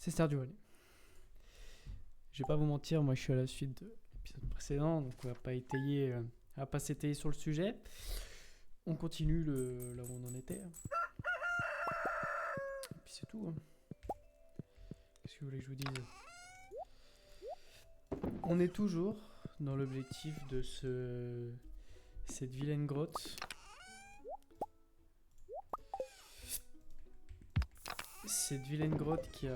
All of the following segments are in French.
C'est Stardew Valley. Je vais pas vous mentir, moi je suis à la suite de l'épisode précédent, donc on va pas étayer, on va pas s'étayer sur le sujet. On continue là où on en était. Et puis c'est tout. Qu'est-ce que vous voulez que je vous dise? On est toujours dans l'objectif de cette vilaine grotte. Cette vilaine grotte qui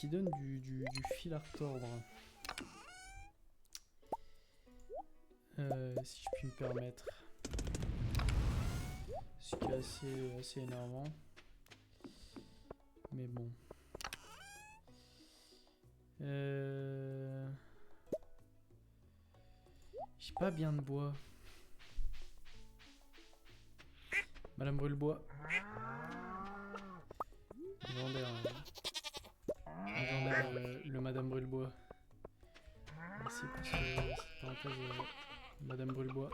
donne du fil à retordre. Si je puis me permettre. Ce qui est assez énervant. Mais bon. J'ai pas bien de bois. Madame Brûlebois. Légendaire. Légendaire le Madame Brûlebois. Merci pour cette parenthèse, Madame Brûlebois.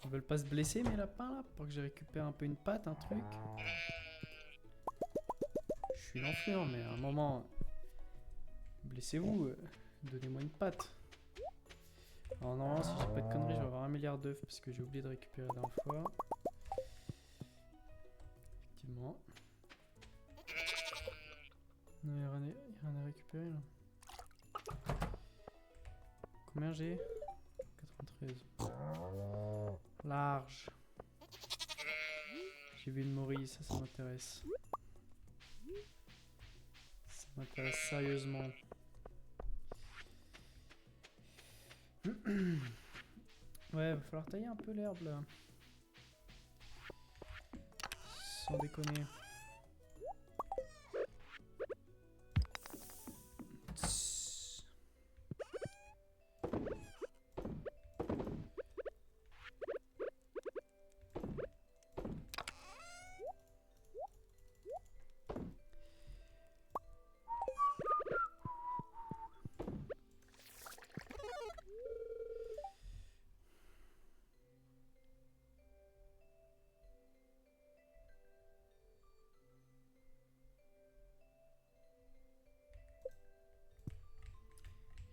Ils veulent pas se blesser mes lapins là pour que je récupère un peu une patte, un truc. Je suis l'enflure mais à un moment, blessez-vous, donnez-moi une patte. Alors normalement si j'ai pas de conneries je vais avoir 1 milliard d'œufs parce que j'ai oublié de récupérer la dernière fois. Effectivement. Non, il y a rien à récupérer là. Combien j'ai? 93. Large. J'ai vu une Maurice, ça m'intéresse. Ça m'intéresse sérieusement. Ouais, va falloir tailler un peu l'herbe là. Sans déconner.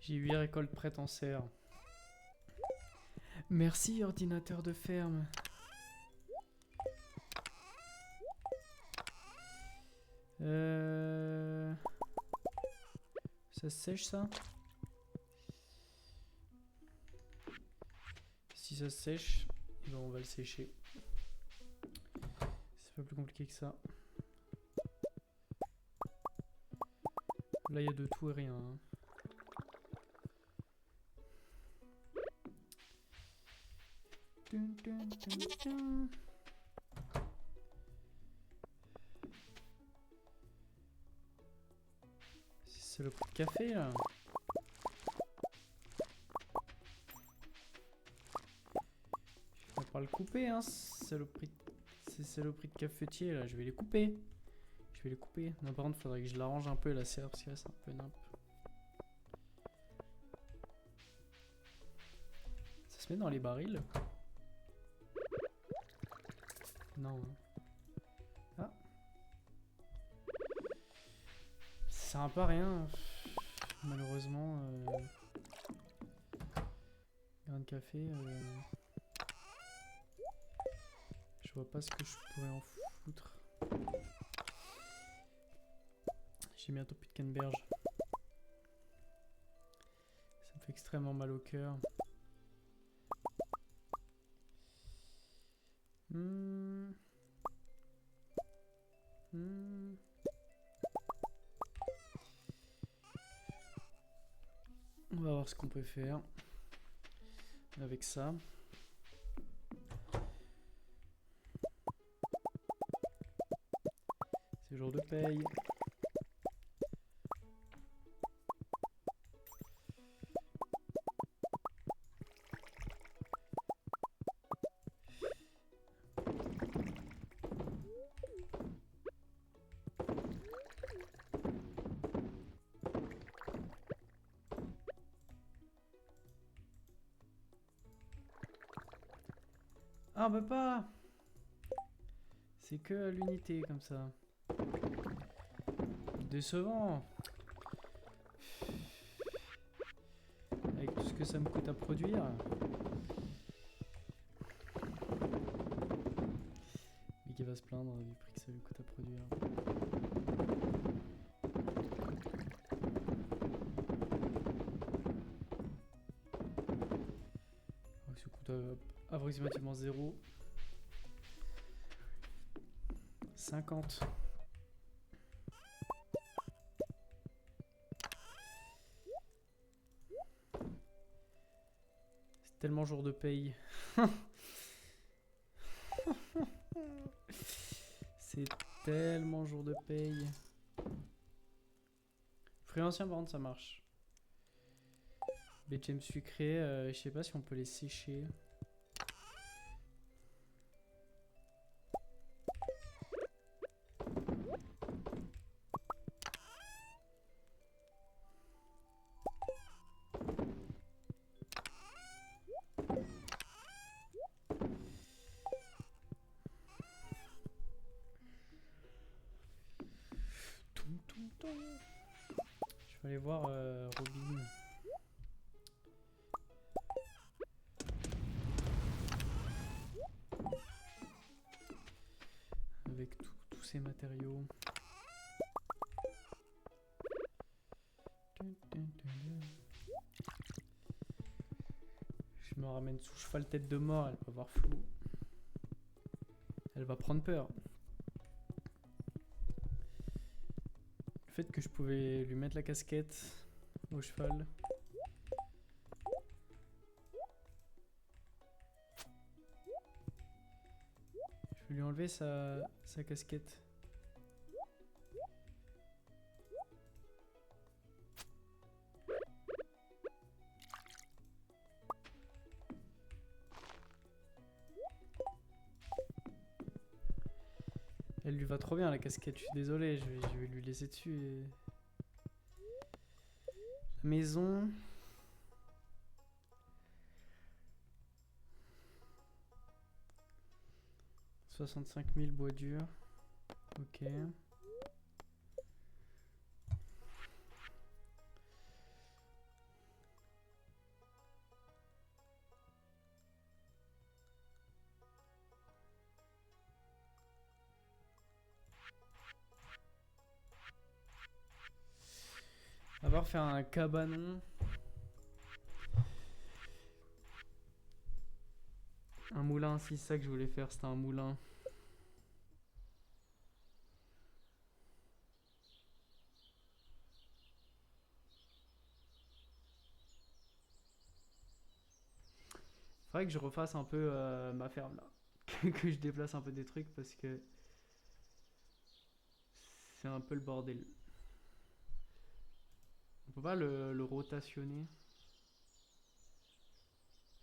J'ai 8 récoltes prêtes en serre. Merci ordinateur de ferme. Ça se sèche ça? Si ça se sèche, ben on va le sécher. C'est pas plus compliqué que ça. Là il y a de tout et rien. Hein. C'est le prix de café là. Je vais pas le couper hein, c'est le prix de cafetier là, je vais les couper. Je vais les couper. Non par contre faudrait que je l'arrange un peu la serre parce que là c'est un peu nimp. Ça se met dans les barils? Non. Ah. Ça sert un peu à rien. Malheureusement. Grain de café. Je vois pas ce que je pourrais en foutre. J'ai bientôt plus de canneberge. Ça me fait extrêmement mal au cœur. On va voir ce qu'on peut faire avec ça. C'est jour de paye. Ah, on peut pas. C'est que à l'unité comme ça. Décevant. Avec tout ce que ça me coûte à produire. Mais qui va se plaindre du prix que ça lui coûte à produire. Ça coûte approximativement 0. 50. C'est tellement jour de paye. C'est tellement jour de paye. Fruits anciens par contre ça marche. BGM sucré, je sais pas si on peut les sécher. Je vais aller voir Robin. Avec tous ces matériaux. Je me ramène sous cheval tête de mort, elle va voir flou. Elle va prendre peur. Le fait que je pouvais lui mettre la casquette au cheval. Je vais lui enlever sa casquette. Elle lui va trop bien la casquette, je suis désolé, je vais lui laisser dessus. La maison. « 65 000 bois durs. Ok. On va faire un cabanon. Un moulin, si c'est ça que je voulais faire, c'était un moulin. Faudrait que je refasse un peu ma ferme là. Que je déplace un peu des trucs parce que c'est un peu le bordel. On peut pas le rotationner.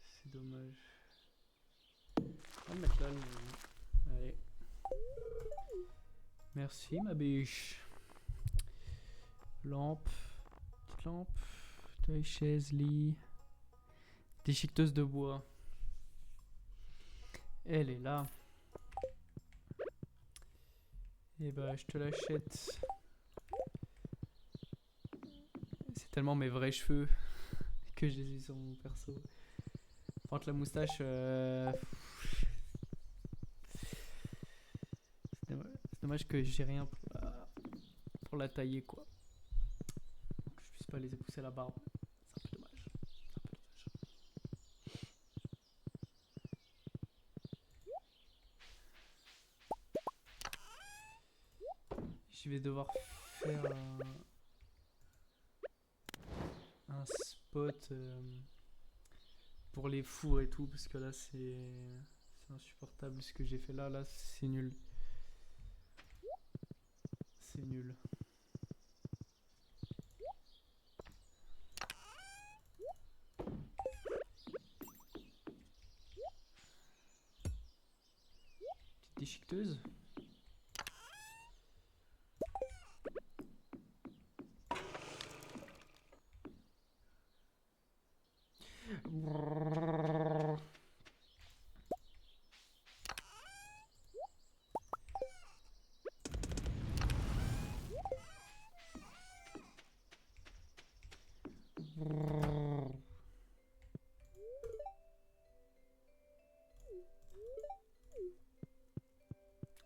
C'est dommage. On va le mettre là. Allez. Merci ma biche. Lampe. Petite lampe. Taille, chaise, lit. Déchiqueteuse de bois. Elle est là. Et bah je te l'achète. C'est tellement mes vrais cheveux que je les ai sur mon perso. Par contre la moustache... C'est dommage que j'ai rien pour la tailler quoi. Que je puisse pas les épousser à la barbe. C'est un peu dommage. Je vais devoir faire un spot pour les fours et tout parce que là c'est insupportable ce que j'ai fait là c'est nul. C'est nul. Petite déchiqueteuse.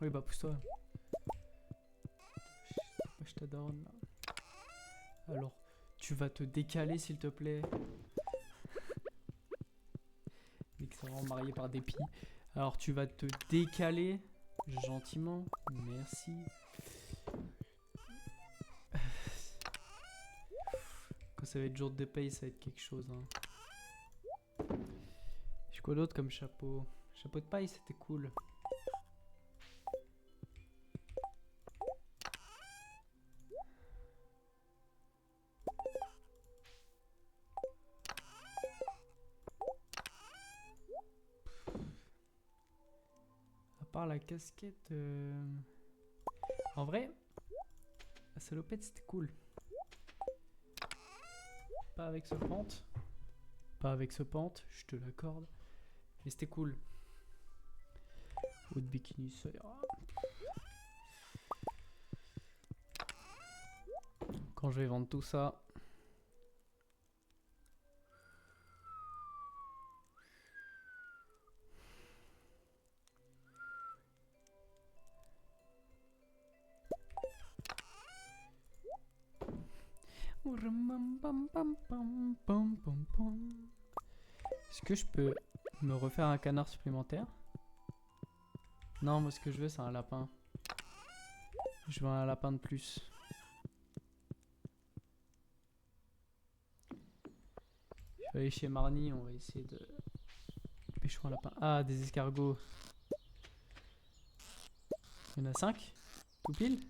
Oui, bah pousse-toi. Je t'adore là. Alors, tu vas te décaler s'il te plaît. Mec, c'est vraiment marié par dépit. Alors, tu vas te décaler gentiment. Merci. Quand ça va être jour de paye, ça va être quelque chose. Hein. J'ai quoi d'autre comme chapeau? Chapeau de paille, c'était cool. À part la casquette... En vrai, la salopette, c'était cool. Pas avec ce pente. Pas avec ce pente, je te l'accorde. Mais c'était cool. Haut de bikini, ça ira. Quand je vais vendre tout ça. Est-ce que je peux me refaire un canard supplémentaire? Non, moi ce que je veux c'est un lapin. Je veux un lapin de plus. Je vais aller chez Marnie, on va essayer de pêcher un lapin. Ah, des escargots. Il y en a 5? Tout pile?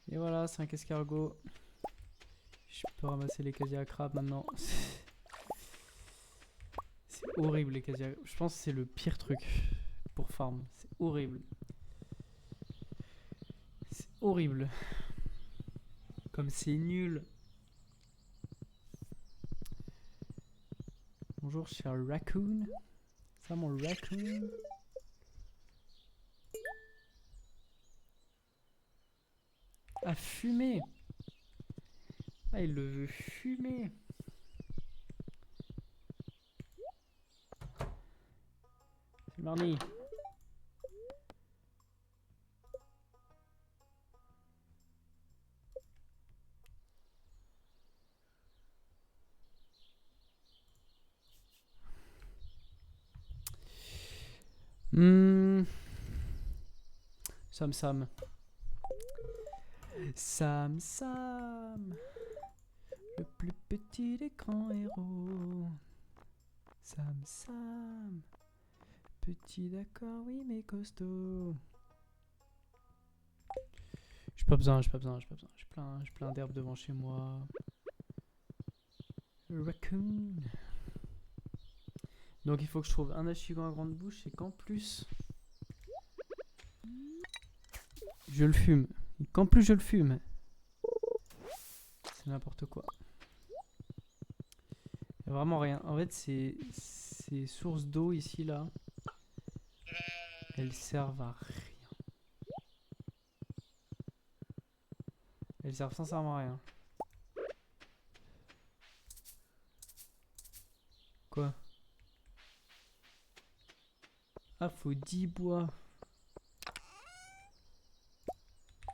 Et voilà, 5 escargots. Je peux ramasser les casiers à crabe maintenant. C'est horrible les casiers à crabe. Je pense que c'est le pire truc pour farm. C'est horrible. C'est horrible. Comme c'est nul. Bonjour cher raccoon. Ça mon raccoon. Ah fumer. Ah il le veut fumer. C'est Marnie. Sam Sam. Sam Sam. Le plus petit des grands héros. Sam Sam. Petit d'accord, oui mais costaud. J'ai pas besoin. J'ai plein d'herbes devant chez moi. Raccoon. Donc il faut que je trouve un achigan à grande bouche et qu'en plus je le fume. Et qu'en plus je le fume. C'est n'importe quoi. Il y a vraiment rien. En fait ces sources d'eau ici là, elles servent à rien. Elles servent sincèrement à rien. Quoi? Ah faut 10 bois.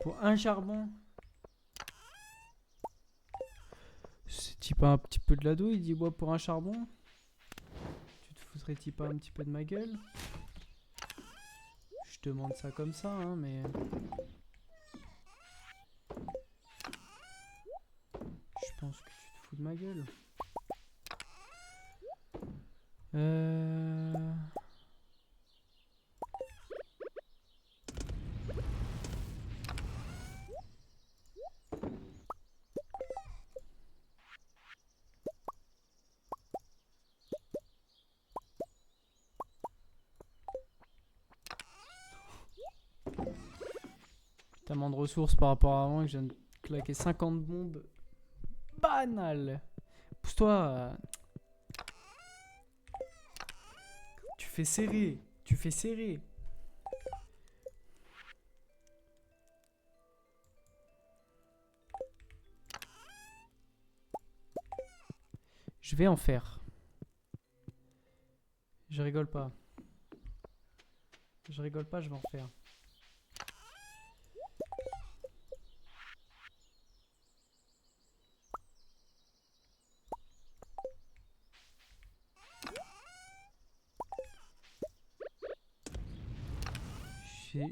Pour un charbon. C'est pas un petit peu de l'ado, il dit bois pour un charbon. Tu te foutrais-tu pas un petit peu de ma gueule? Je demande ça comme ça, hein, mais... Je pense que tu te fous de ma gueule. Tellement de ressources par rapport à avant que je viens de claquer 50 bombes. Banal. Pousse-toi. Tu fais serrer. Tu fais serrer. Je vais en faire. Je rigole pas. Je rigole pas, je vais en faire.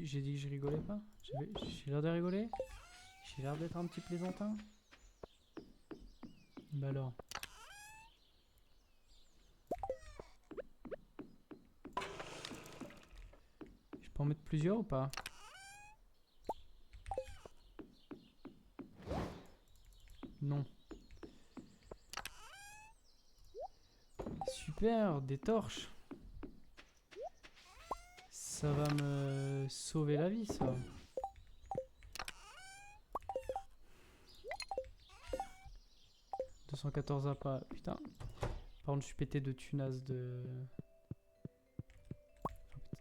J'ai dit que je rigolais pas. J'ai l'air de rigoler. J'ai l'air d'être un petit plaisantin. Bah alors. Je peux en mettre plusieurs ou pas? Non. Super, des torches. Ça va me sauver la vie, ça. « 214 appâts. Putain. Par contre, je suis pété de tunas de...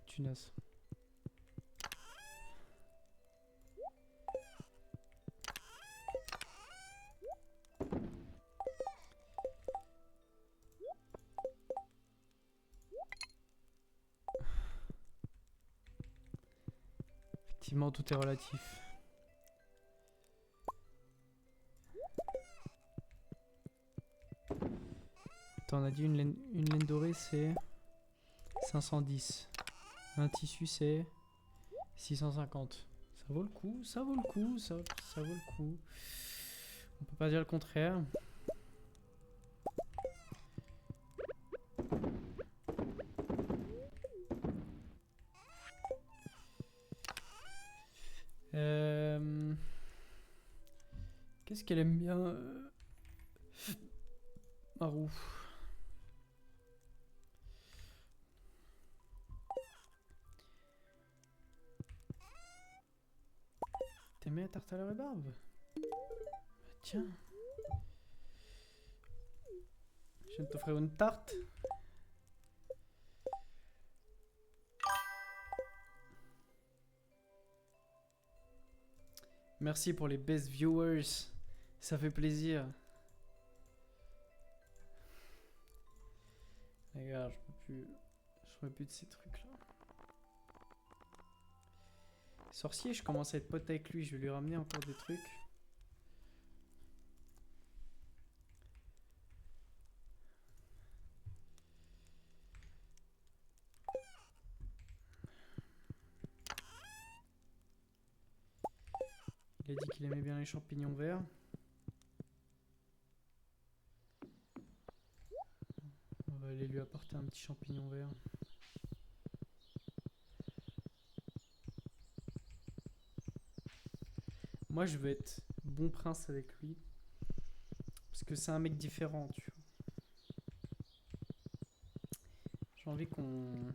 Tunas. Effectivement, tout est relatif. Attends, on a dit une laine dorée, c'est 510. Un tissu, c'est 650. Ça vaut le coup, ça vaut le coup, ça vaut le coup. On peut pas dire le contraire. Qu'est-ce qu'elle aime bien Marou. T'aimais la tarte à la rhubarbe? Bah tiens. Je viens de t'offrir une tarte. Merci pour les best viewers. Ça fait plaisir. Les gars, je peux plus de ces trucs là. Sorcier, je commence à être pote avec lui. Je vais lui ramener encore des trucs. Il a dit qu'il aimait bien les champignons verts. On va aller lui apporter un petit champignon vert. Moi, je veux être bon prince avec lui. Parce que c'est un mec différent, tu vois. J'ai envie qu'on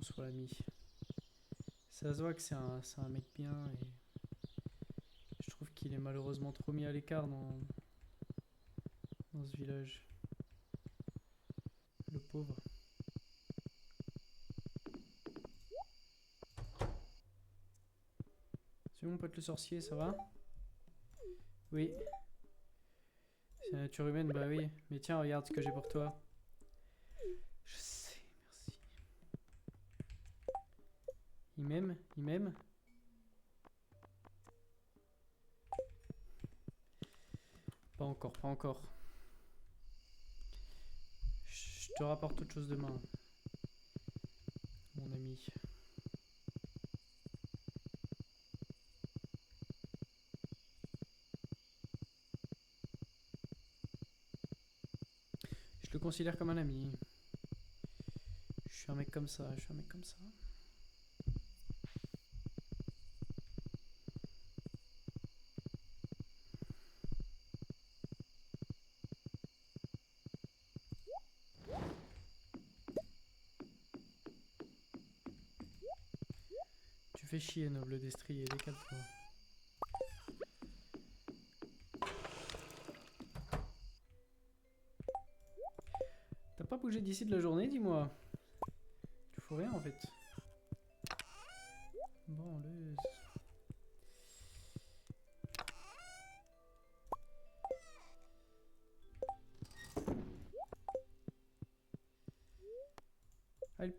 soit amis. Ça se voit que c'est un mec bien et je trouve qu'il est malheureusement trop mis à l'écart dans ce village. Le pauvre. C'est mon pote le sorcier, ça va? Oui. C'est la nature humaine, bah oui. Mais tiens, regarde ce que j'ai pour toi. Je sais, merci. Il m'aime? Il m'aime? Pas encore, pas encore. Je te rapporte autre chose demain, mon ami. Je le considère comme un ami. Je suis un mec comme ça, je suis un mec comme ça. Tu fais chier, noble destrier, décale-toi. T'as pas bougé d'ici de la journée, dis-moi. Tu fous rien en fait. Bon, le...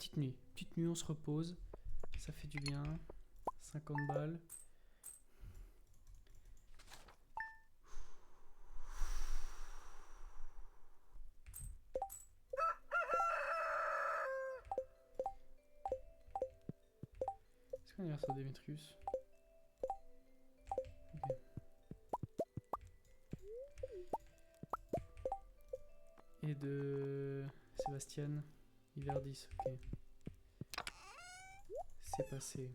petite nuit. Petite nuit, on se repose. Ça fait du bien. 50 balles. Est-ce qu'on est sur Démétrius? Ok. Et de Sébastien, hiver 10, ok. C'est passé.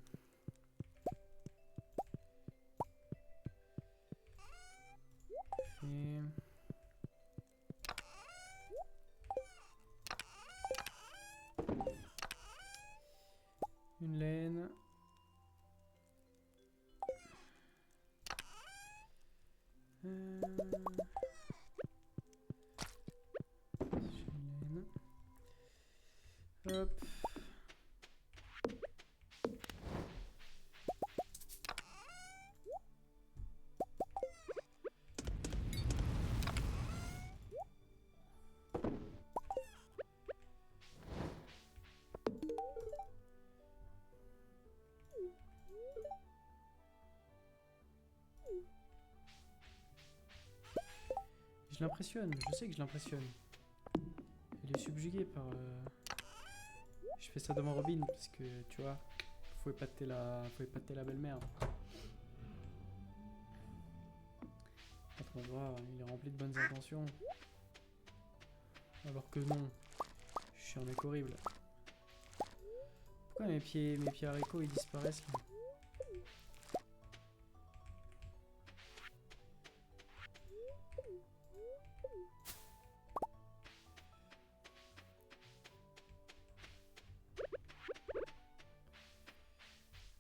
Et... une laine. Une laine. Hop. Je l'impressionne, je sais que je l'impressionne. Elle est subjuguée par... Je fais ça devant Robin parce que, tu vois, faut épater la belle-mère. Notre endroit, il est rempli de bonnes intentions. Alors que non, je suis un mec horrible. Pourquoi mes pieds haricots ils disparaissent là?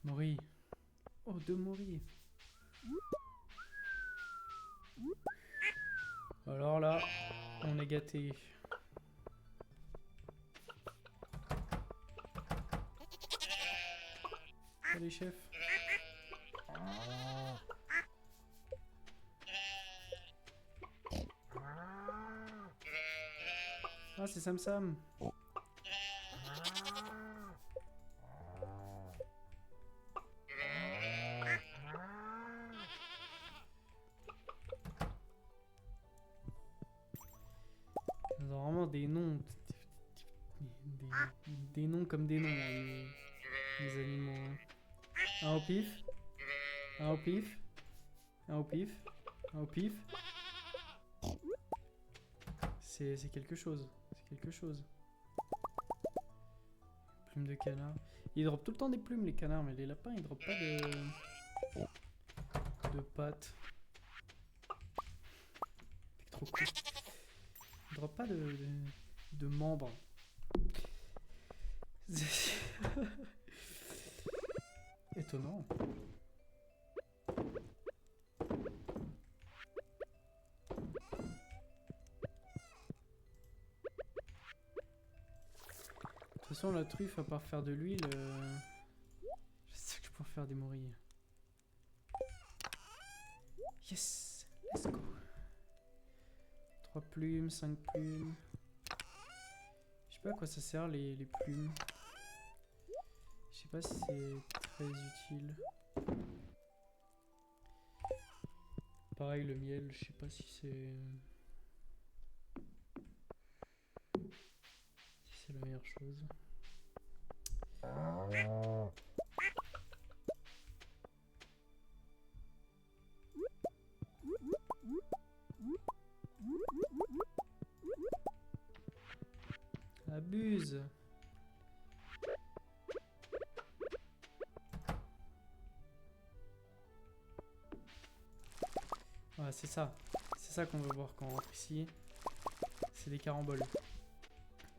Mori. Oh, deux Mori. Alors là, on est gâté. Allez, chef. Ah, c'est Sam Sam. Ils ont vraiment des noms. Des noms comme des noms, hein, les animaux. Hein. Un au pif. Un au pif. Un au pif. Un au pif. C'est quelque chose. C'est quelque chose. Plumes de canard. Ils dropent tout le temps des plumes, les canards, mais les lapins, ils dropent pas de pattes. C'est trop cool. Ils dropent pas de membres. Étonnant. De toute façon, la truffe, à part faire de l'huile, je sais que je pourrais faire des morilles. Yes, let's go. 3 plumes, 5 plumes. Je sais pas à quoi ça sert les plumes. Je sais pas si c'est très utile. Pareil, le miel, je sais pas si c'est la meilleure chose. Abuse. Ouais, c'est ça. C'est ça qu'on veut voir quand on rentre ici. C'est des caramboles.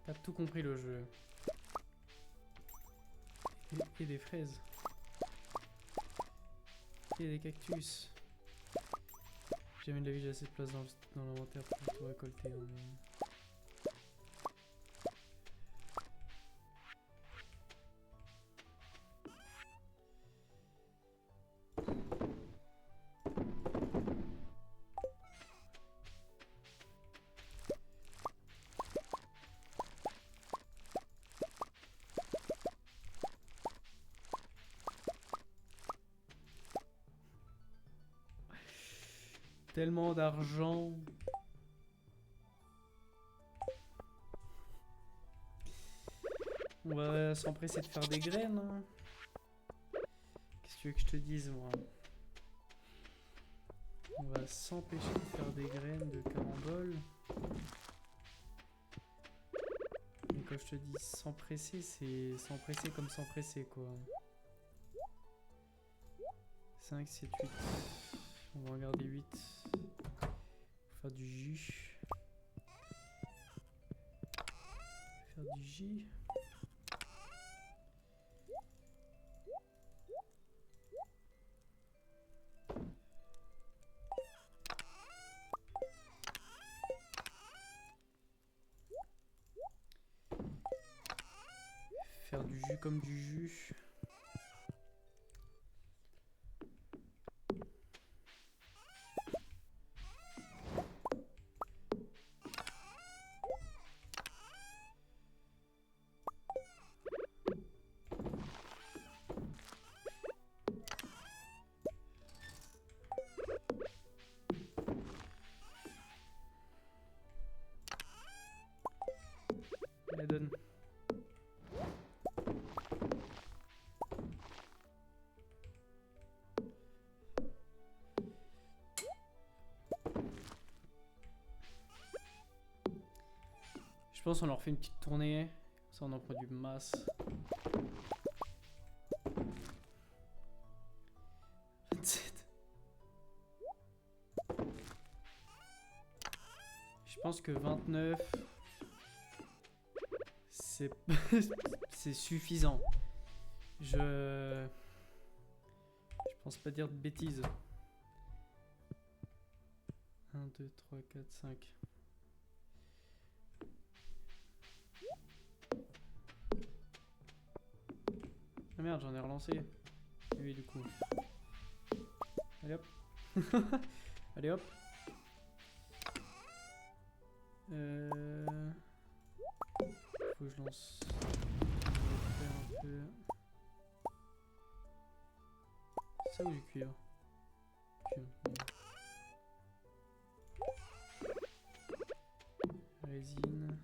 T'as tout compris le jeu. Et des fraises. Et des cactus. Jamais de la vie j'ai assez de place dans l'inventaire pour tout récolter. Hein, mais... Tellement d'argent. On va s'empresser de faire des graines. Hein. Qu'est-ce que tu veux que je te dise, moi? On va s'empêcher de faire des graines de carambole. Et quand je te dis s'empresser, c'est s'empresser comme s'empresser, quoi. 5, 7, 8. On va en garder 8. Pour faire du jus. Faire du jus. Faire du jus comme du jus. Allez, donne. Je pense qu'on leur fait une petite tournée. Ça, on en prend du masse. 27. Je pense que 29, c'est c'est suffisant. Je pense pas dire de bêtises. 1, 2, 3, 4, 5. Ah merde, j'en ai relancé. Oui, du coup. Allez hop. Allez hop. Faut que je lance. Je vais faire un peu. Ça ou du cuivre? Résine.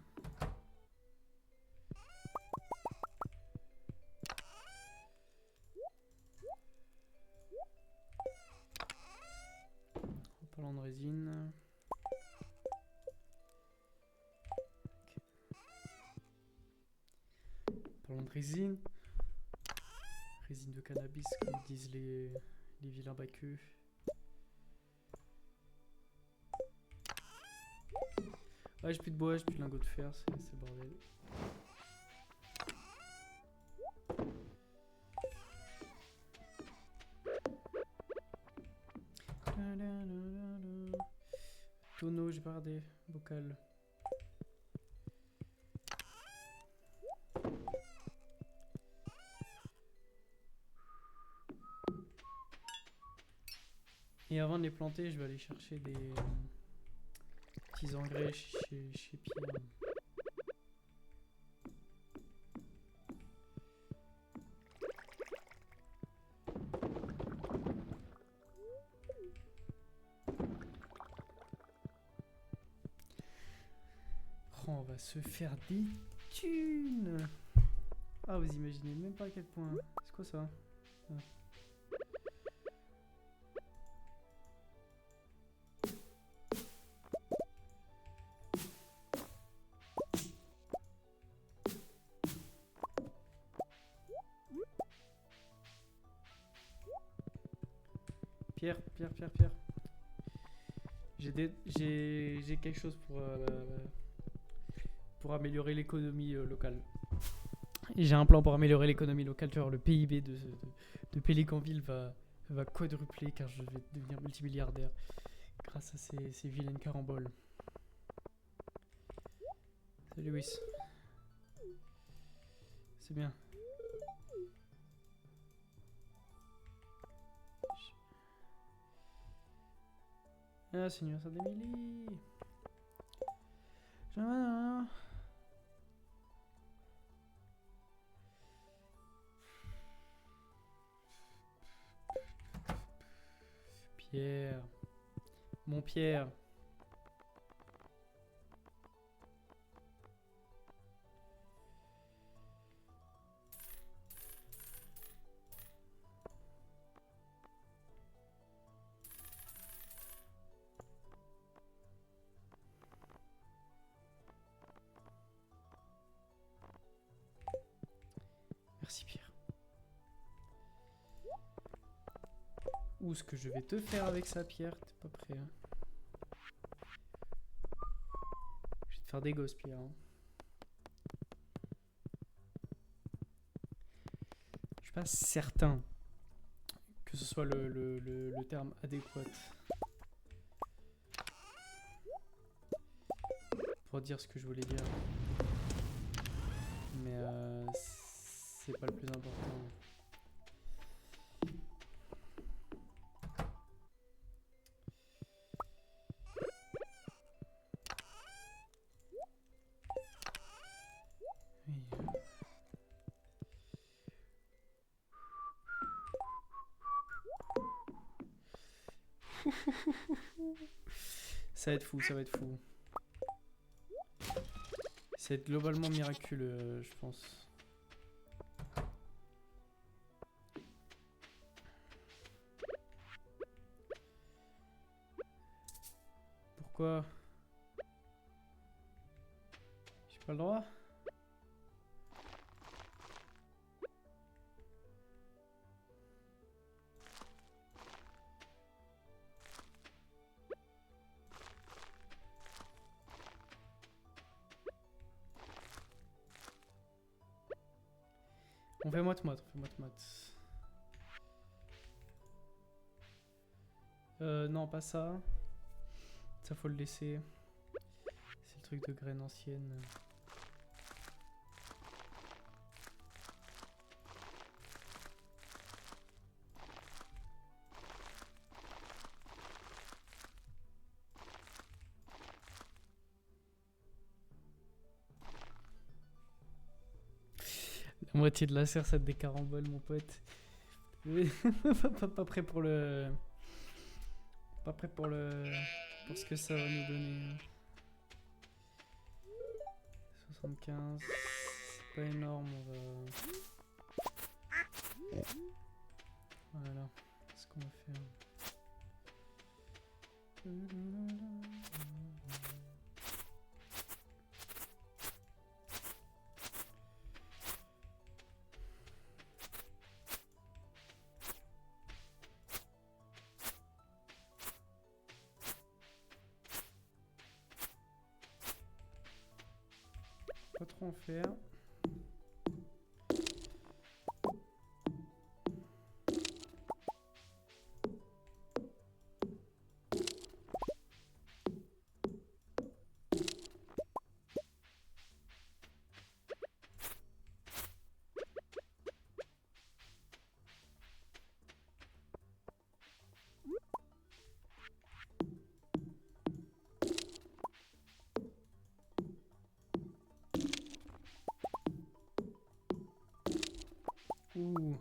En parlant de résine. Parlons de résine. Résine de cannabis, comme disent les vilains bacchus. Ouais, j'ai plus de bois, j'ai plus de lingots de fer, c'est le bordel. Tonneau, j'ai pas regardé. Bocal. Et avant de les planter, je vais aller chercher des petits engrais chez Pierre. Oh, on va se faire des thunes. Ah, vous imaginez même pas à quel point. C'est quoi ça? Ah. Pierre. J'ai quelque chose pour améliorer l'économie locale. J'ai un plan pour améliorer l'économie locale. Tu vois, le PIB de Pélicanville va quadrupler car je vais devenir multimilliardaire grâce à ces vilaines caramboles. Salut Louis. C'est bien. Ah, c'est l'anniversaire d'Emilie. Pierre. Mon Pierre. Merci Pierre. Ou ce que je vais te faire avec ça, Pierre. T'es pas prêt, hein. Je vais te faire des gosses, Pierre. Hein. Je suis pas certain que ce soit le terme adéquat pour dire ce que je voulais dire. Mais c'est pas le plus important. Ça va être fou, ça va être fou. Ça va être globalement miraculeux, je pense. Pourquoi? J'ai pas le droit? On fait moite-moite, on fait moite-moite. Non, pas ça. Ça, faut le laisser. C'est le truc de graines anciennes. La moitié de la serre, ça te décarambole, mon pote. Pas prêt pour le... Pas prêt pour le... Pour ce que ça va nous donner. 75... C'est pas énorme, on va... Voilà. Ce qu'on va faire. Pas trop en faire. Ouh.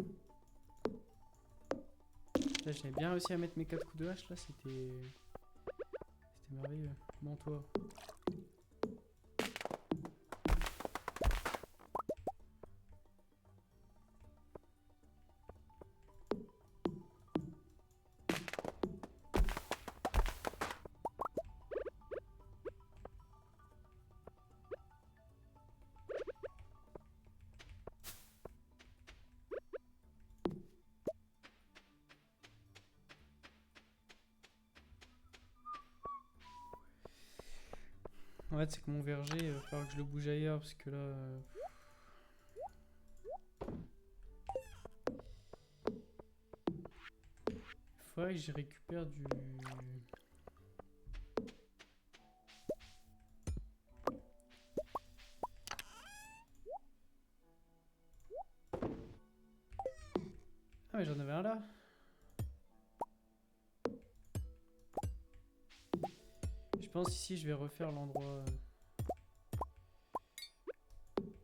Là, j'avais bien réussi à mettre mes 4 coups de hache, là, c'était merveilleux. Bon, toi. En fait, c'est que mon verger, il va falloir que je le bouge ailleurs, parce que là... Il faudrait que j'y récupère du... Ah mais j'en avais un là. Je pense ici je vais refaire l'endroit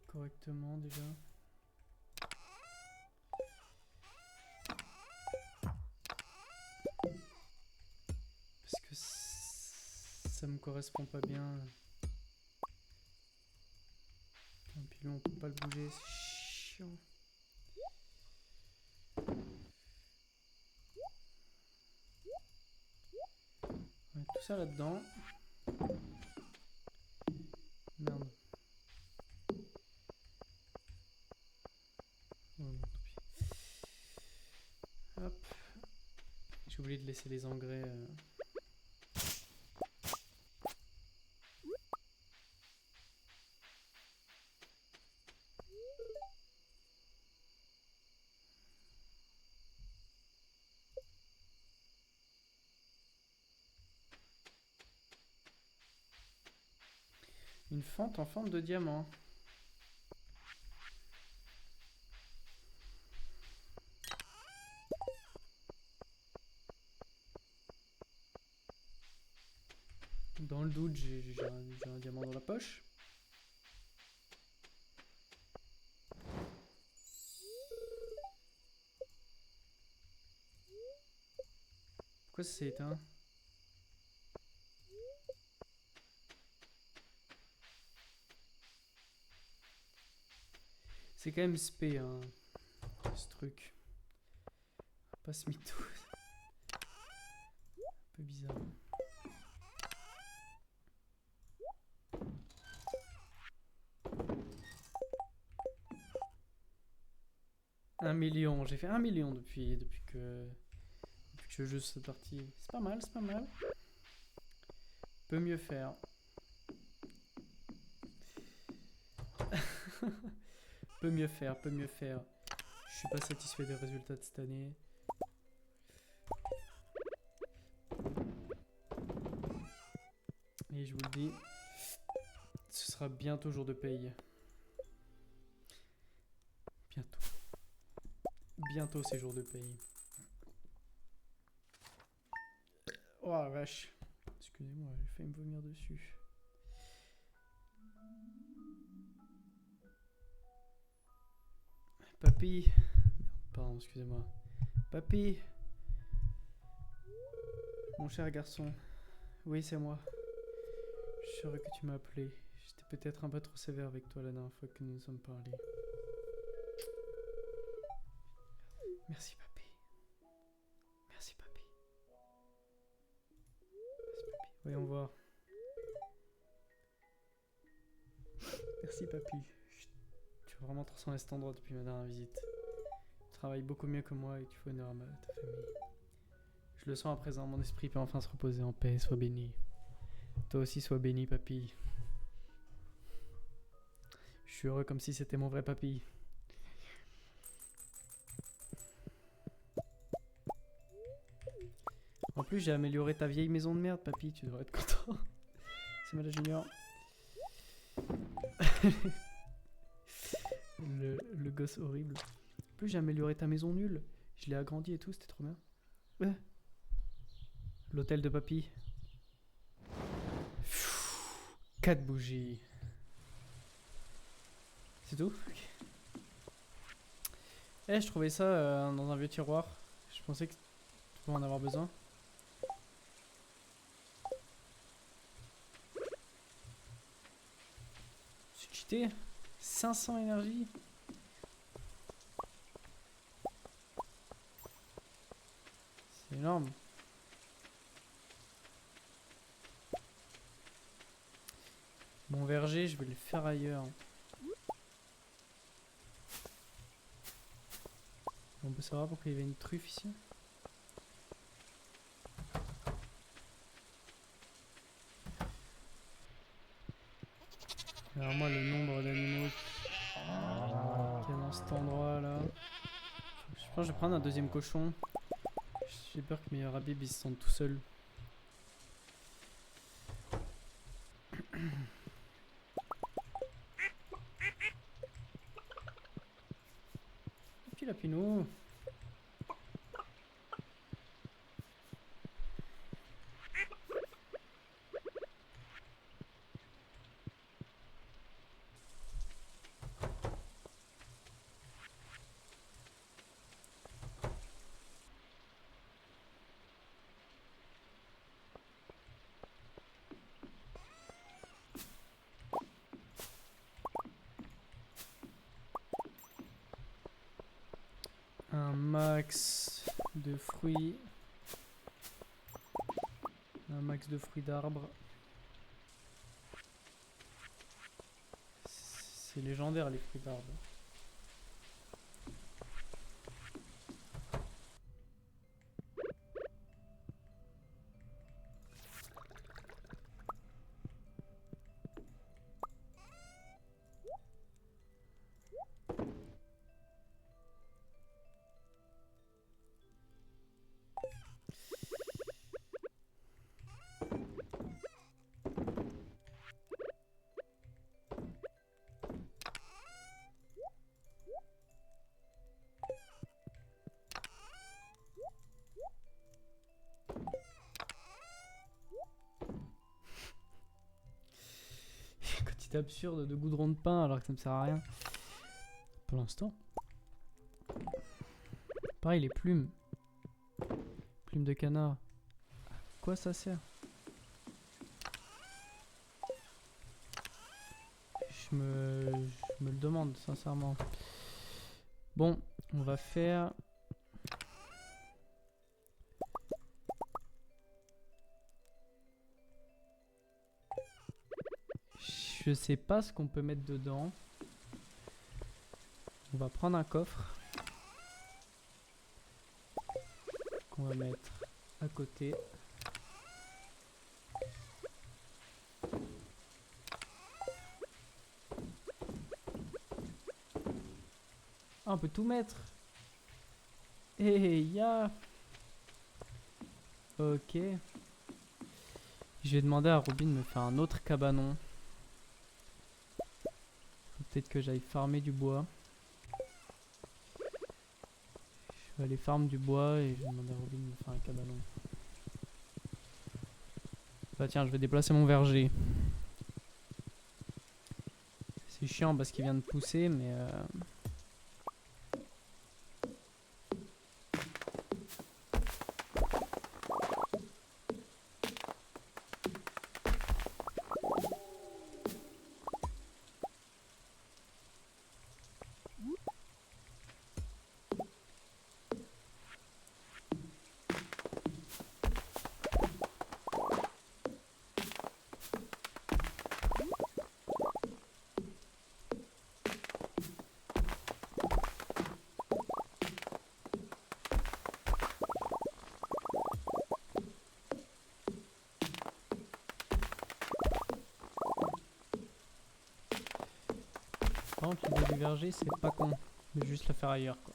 correctement déjà. Parce que Ça me correspond pas bien. Un pilon, on peut pas le bouger, c'est chiant. On met tout ça là-dedans. Merde. Oh, non, tant pis. Hop. J'ai oublié de laisser les engrais. Une fente en forme de diamant. Dans le doute, j'ai un diamant dans la poche. Pourquoi ça s'est éteint? C'est quand même spé, hein, ce truc. Pas ce mytho. Un peu bizarre. Un million. J'ai fait 1 million depuis que je joue cette partie. C'est pas mal, c'est pas mal. Peut mieux faire. Peut mieux faire, peut mieux faire. Je suis pas satisfait des résultats de cette année. Et je vous le dis, ce sera bientôt jour de paye. Bientôt. Bientôt c'est jour de paye. Oh la vache. Excusez-moi, j'ai failli me vomir dessus. Papy. Merde, pardon, excusez-moi. Papy. Mon cher garçon. Oui, c'est moi. Je suis heureux que tu m'as appelé. J'étais peut-être un peu trop sévère avec toi la dernière fois que nous nous sommes parlé. Merci, papy. Merci, papy. Merci, papy. Voyons voir. Merci, papy. Tu as vraiment transformé cet endroit depuis ma dernière visite. Tu travailles beaucoup mieux que moi et tu fais honneur à ta famille. Je le sens à présent, mon esprit peut enfin se reposer en paix, sois béni. Toi aussi, sois béni, papy. Je suis heureux comme si c'était mon vrai papy. En plus, j'ai amélioré ta vieille maison de merde, papy, tu devrais être content. C'est Mala Junior. le gosse horrible. En plus, j'ai amélioré ta maison nulle. Je l'ai agrandi et tout, c'était trop bien. Ouais. L'hôtel de papy. 4 bougies. C'est tout? Okay. Eh, je trouvais ça dans un vieux tiroir. Je pensais que tu pouvais en avoir besoin. C'est cheaté. 500 énergie. C'est énorme. Mon verger, je vais le faire ailleurs. On peut savoir pourquoi il y avait une truffe ici. Alors moi, le nombre d'animaux qu'il y a dans cet endroit là. Je pense que je vais prendre un deuxième cochon. J'ai peur que mes rabibs ils se sentent tout seuls. Et puis lapinou. un max de fruits. Un max de fruits d'arbres. C'est légendaire les fruits d'arbres. Quantité absurde de goudron de pain alors que ça me sert à rien. Pour l'instant. Pareil, les plumes. Plumes de canard. À quoi ça sert? Je me le demande, sincèrement. Bon, on va faire... Je sais pas ce qu'on peut mettre dedans. On va prendre un coffre. Qu'on va mettre à côté. Ah, on peut tout mettre. Eh, ya. Ok. Je vais demander à Robin de me faire un autre cabanon. Faut peut-être que j'aille farmer du bois. Je vais aller farmer du bois et je vais demander à Robin de me faire un cabanon. Bah tiens, je vais déplacer mon verger. C'est chiant parce qu'il vient de pousser, mais... Par contre, l'idée du verger, c'est pas con. Je vais juste le faire ailleurs, quoi.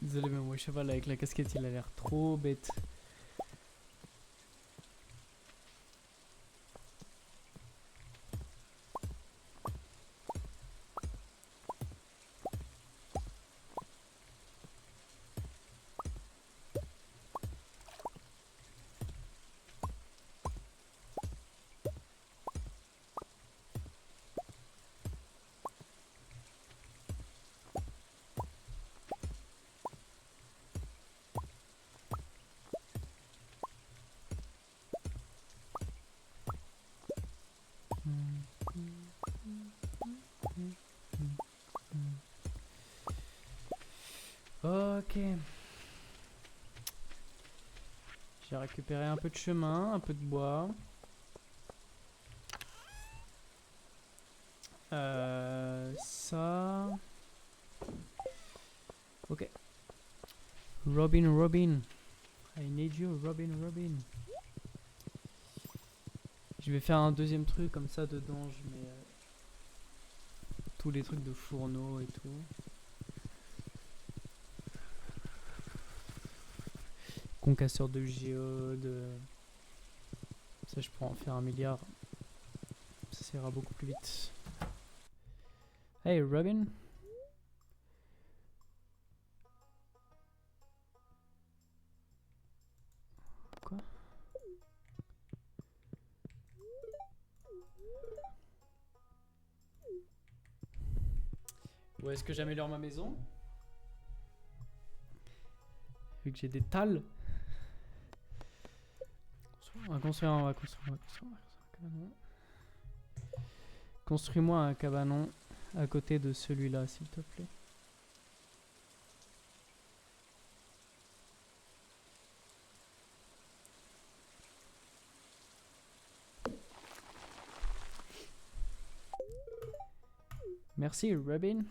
Désolé, mais mon cheval avec la casquette, il a l'air trop bête. Ok. J'ai récupéré un peu de chemin, un peu de bois. Ça... Ok. Robin. I need you, Robin. Je vais faire un deuxième truc comme ça dedans. Je mets tous les trucs de fourneau et tout. concasseur de géodes. Ça, je pourrais en faire 1 milliard. Ça ira beaucoup plus vite. Hey Robin. Quoi? Où est-ce que j'améliore ma maison? Vu que j'ai des talles. On va construire un cabanon. Construis-moi un cabanon à côté de celui-là, s'il te plaît. Merci, Robin.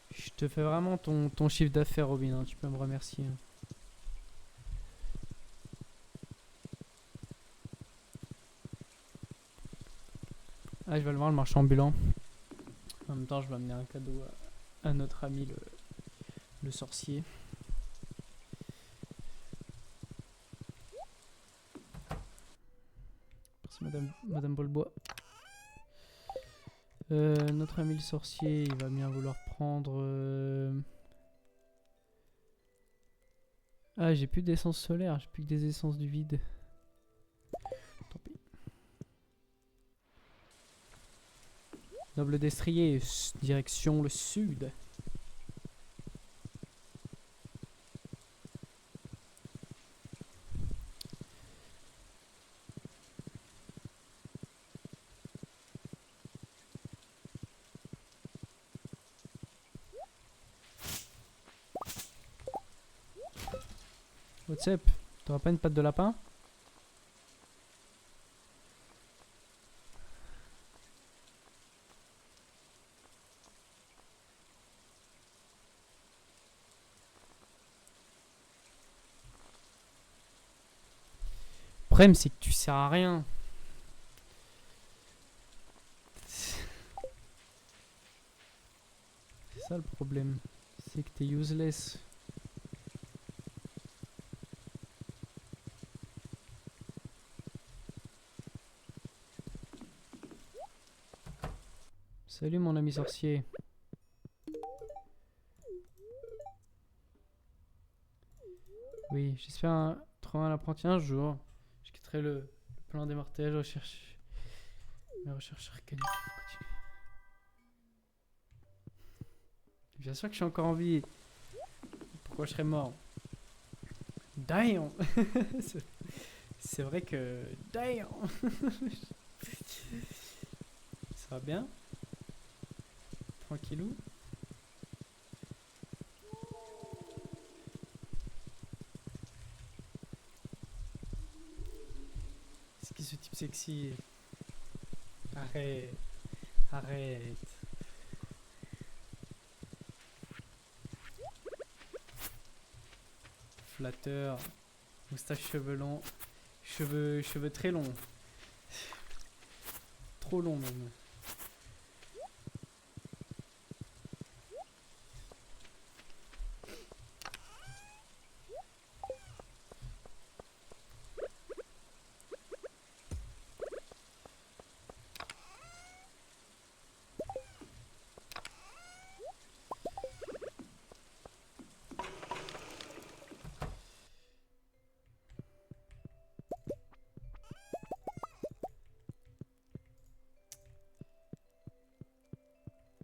Je te fais vraiment ton chiffre d'affaires, Robin. Hein. Tu peux me remercier. Hein. Ah, je vais aller voir le marchand ambulant. En même temps, je vais amener un cadeau à notre ami le sorcier. Merci, Madame Bolbois. Notre ami le sorcier, il va bien vouloir prendre... Ah, j'ai plus d'essence solaire, j'ai plus que des essences du vide. Tant pis. Noble destrier, direction le sud. What's up? T'auras pas une patte de lapin? Le problème, c'est que tu sers à rien. C'est ça le problème. C'est que t'es useless. Salut mon ami sorcier. Oui, j'espère trouver un apprenti un jour. Je quitterai le plan des mortels, mes recherches arcaniques. Bien sûr que je suis encore en vie. Pourquoi je serais mort? Damn. C'est vrai que... Damn. Ça va bien? Tranquillou? C'est qui ce type sexy? Arrête. Arrête. Flatteur. Moustache, cheveux longs. Cheveux très longs. Trop longs même.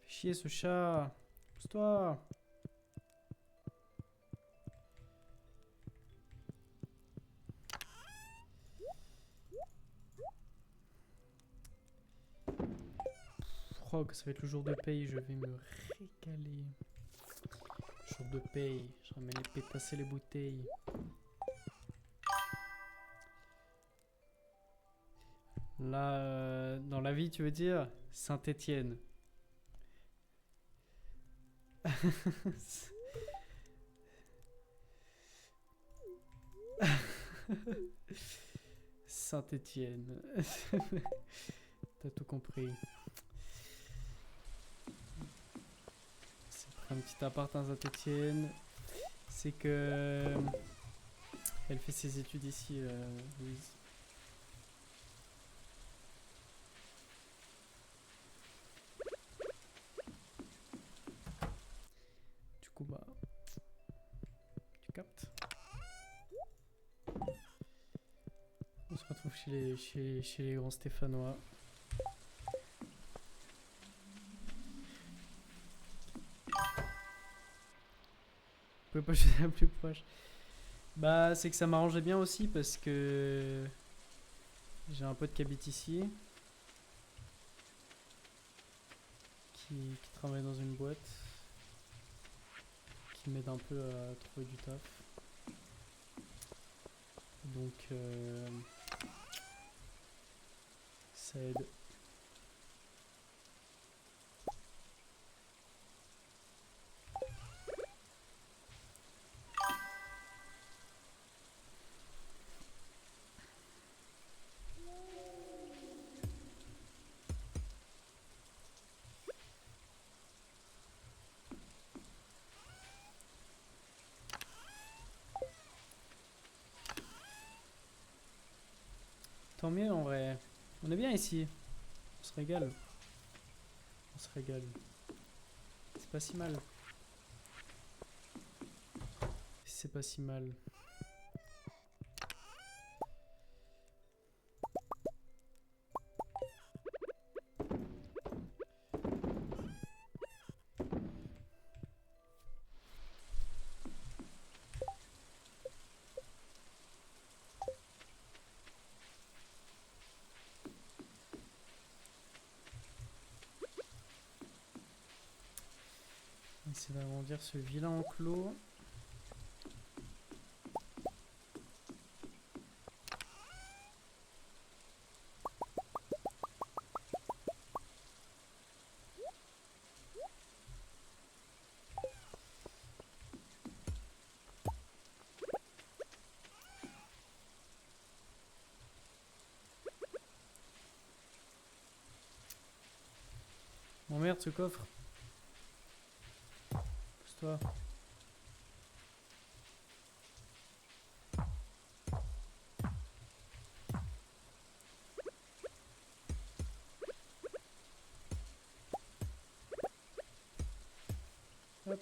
Chier ce chat. Pousse-toi. Oh, que ça va être le jour de paye, je vais me régaler. Jour de paye, je ramène les pétasses et les bouteilles. Là, dans la vie, tu veux dire Saint-Étienne. Saint-Étienne. T'as tout compris. C'est un petit appart à Saint-Étienne. C'est que... Elle fait ses études ici, Louise. Du coup, bah... Tu captes? On se retrouve chez les grands Stéphanois. Vous pouvez pas choisir la plus proche. Bah, c'est que ça m'arrangeait bien aussi parce que j'ai un pote qui habite ici, qui travaille dans une boîte, qui m'aide un peu à trouver du taf. Donc, ça aide. Tant mieux en vrai. On est bien ici. On se régale. On se régale. C'est pas si mal. C'est pas si mal. On essaie d'agrandir ce vilain enclos. Oh merde, ce coffre. Pousse-toi. Hop.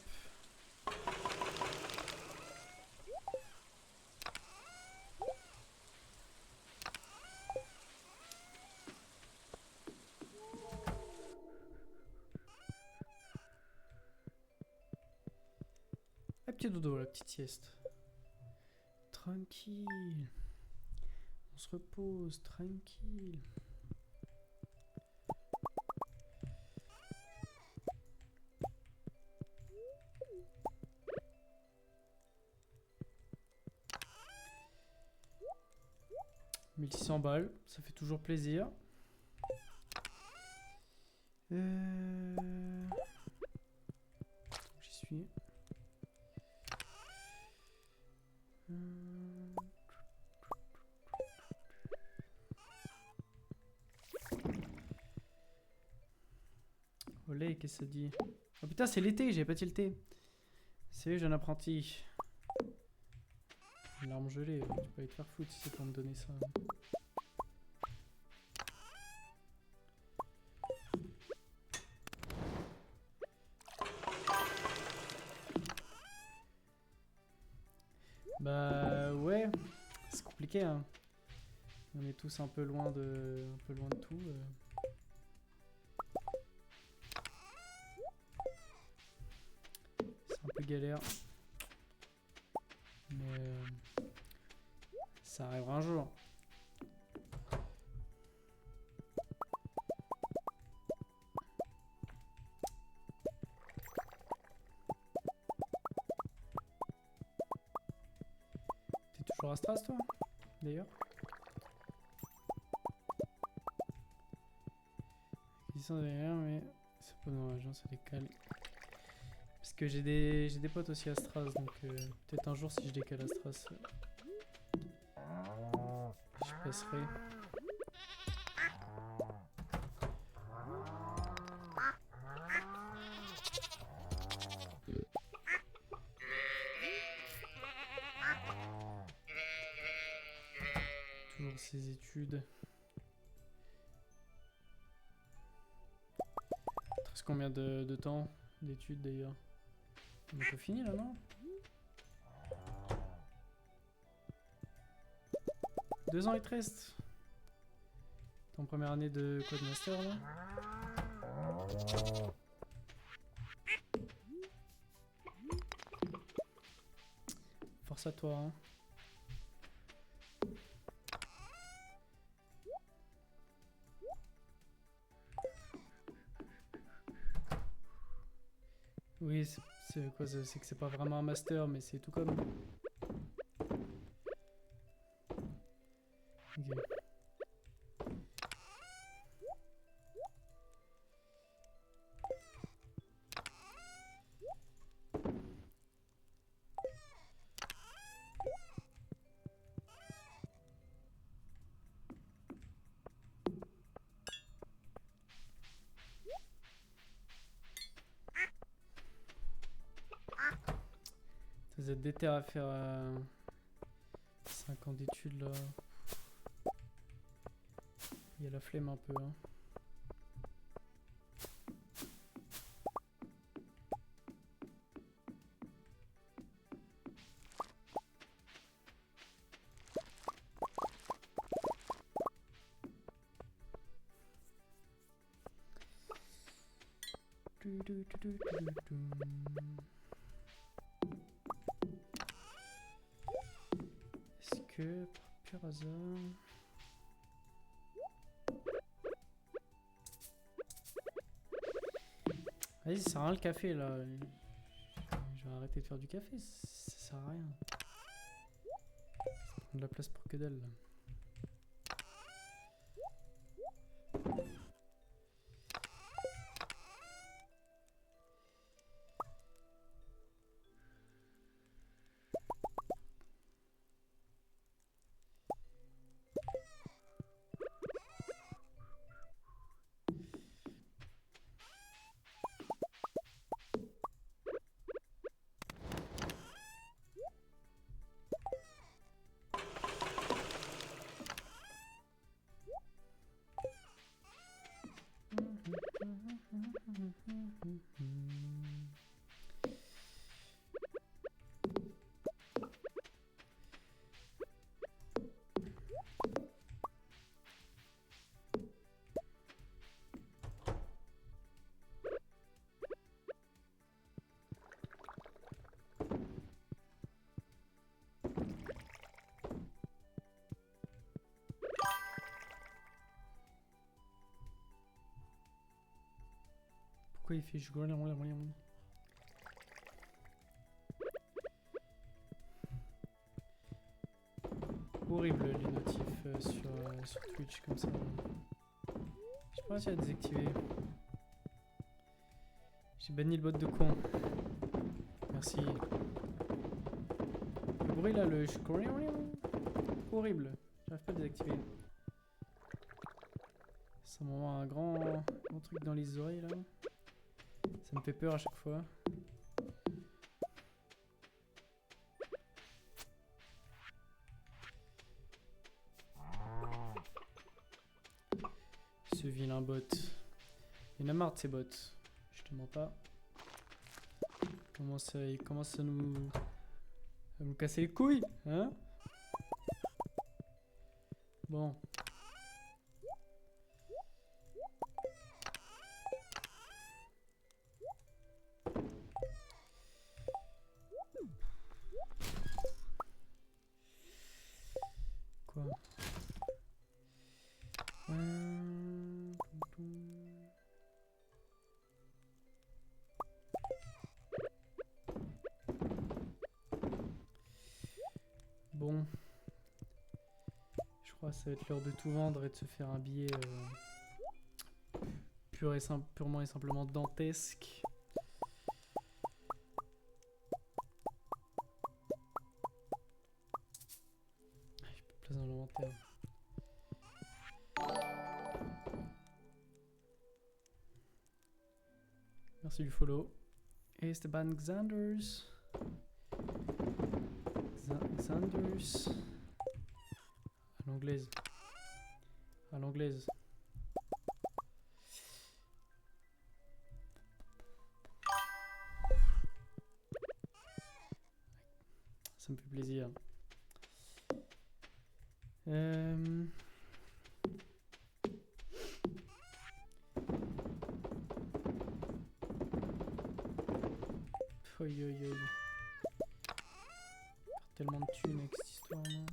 Ah, petit dodo, la petite sieste. Tranquille. On se repose, tranquille. « 1600 balles, ça fait toujours plaisir. J'y suis. Olé, qu'est-ce que ça dit? Oh putain, c'est l'été, j'ai pas tilté. C'est jeune apprenti. Une arme gelée, tu peux aller te faire foutre si c'est pour me donner ça. Bah ouais, c'est compliqué hein. On est tous un peu loin de tout. C'est un peu galère. Mais ça arrivera un jour. T'es toujours à Stras toi, d'ailleurs? Ils sont derrière, mais c'est pas dommage, hein, ça décale. Parce que j'ai des potes aussi à Stras, donc peut-être un jour si je décale à Stras, je passerai. Toujours ses études. Il te reste combien de temps d'études d'ailleurs? On a pas fini là, non? 2 ans il te reste. T'es en première année de quoi, de master là? Force à toi, hein. Oui, c'est quoi? C'est que c'est pas vraiment un master, mais c'est tout comme. Ok. Vous êtes déter à faire 5 ans d'études là. Il y a la flemme un peu, hein. Est-ce que, par pur hasard... Vas-y, ça sert à rien le café là. Je vais arrêter de faire du café, ça sert à rien. Ça prend de la place pour que dalle là. Pourquoi il fait je... Horrible les notifs sur Twitch comme ça. Je sais pas si à désactiver. J'ai banni le bot de con. Merci. Le bruit là, le... Horrible. J'arrive pas à désactiver. Ça m'envoie un grand truc dans les oreilles là. Ça me fait peur à chaque fois. Ce vilain bot. Il y en a marre de ces bots. Je te mens pas. Il commence à nous casser les couilles, hein? Bon. Quoi? Bon. Je crois que ça va être l'heure de tout vendre et de se faire un billet purement et simplement dantesque. terre. Merci du follow. Esteban Xanders. Xanders. À l'anglaise. À l'anglaise. Ça me fait plaisir. Aïe aïe aïe. Tellement de thunes avec cette histoire, non?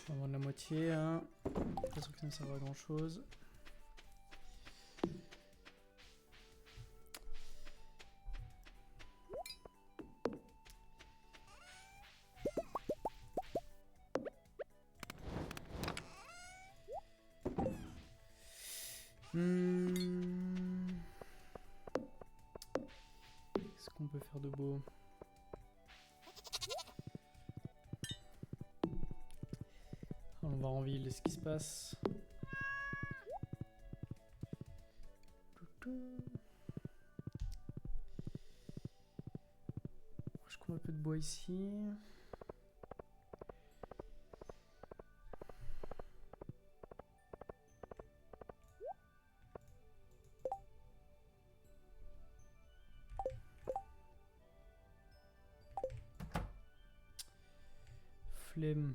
On va vendre la moitié, hein. Pas sûr que ça ne serve à grand chose. Qu'est-ce qu'on peut faire de beau? On va en ville, ce qui se passe. Je coupe un peu de bois ici. Flemme.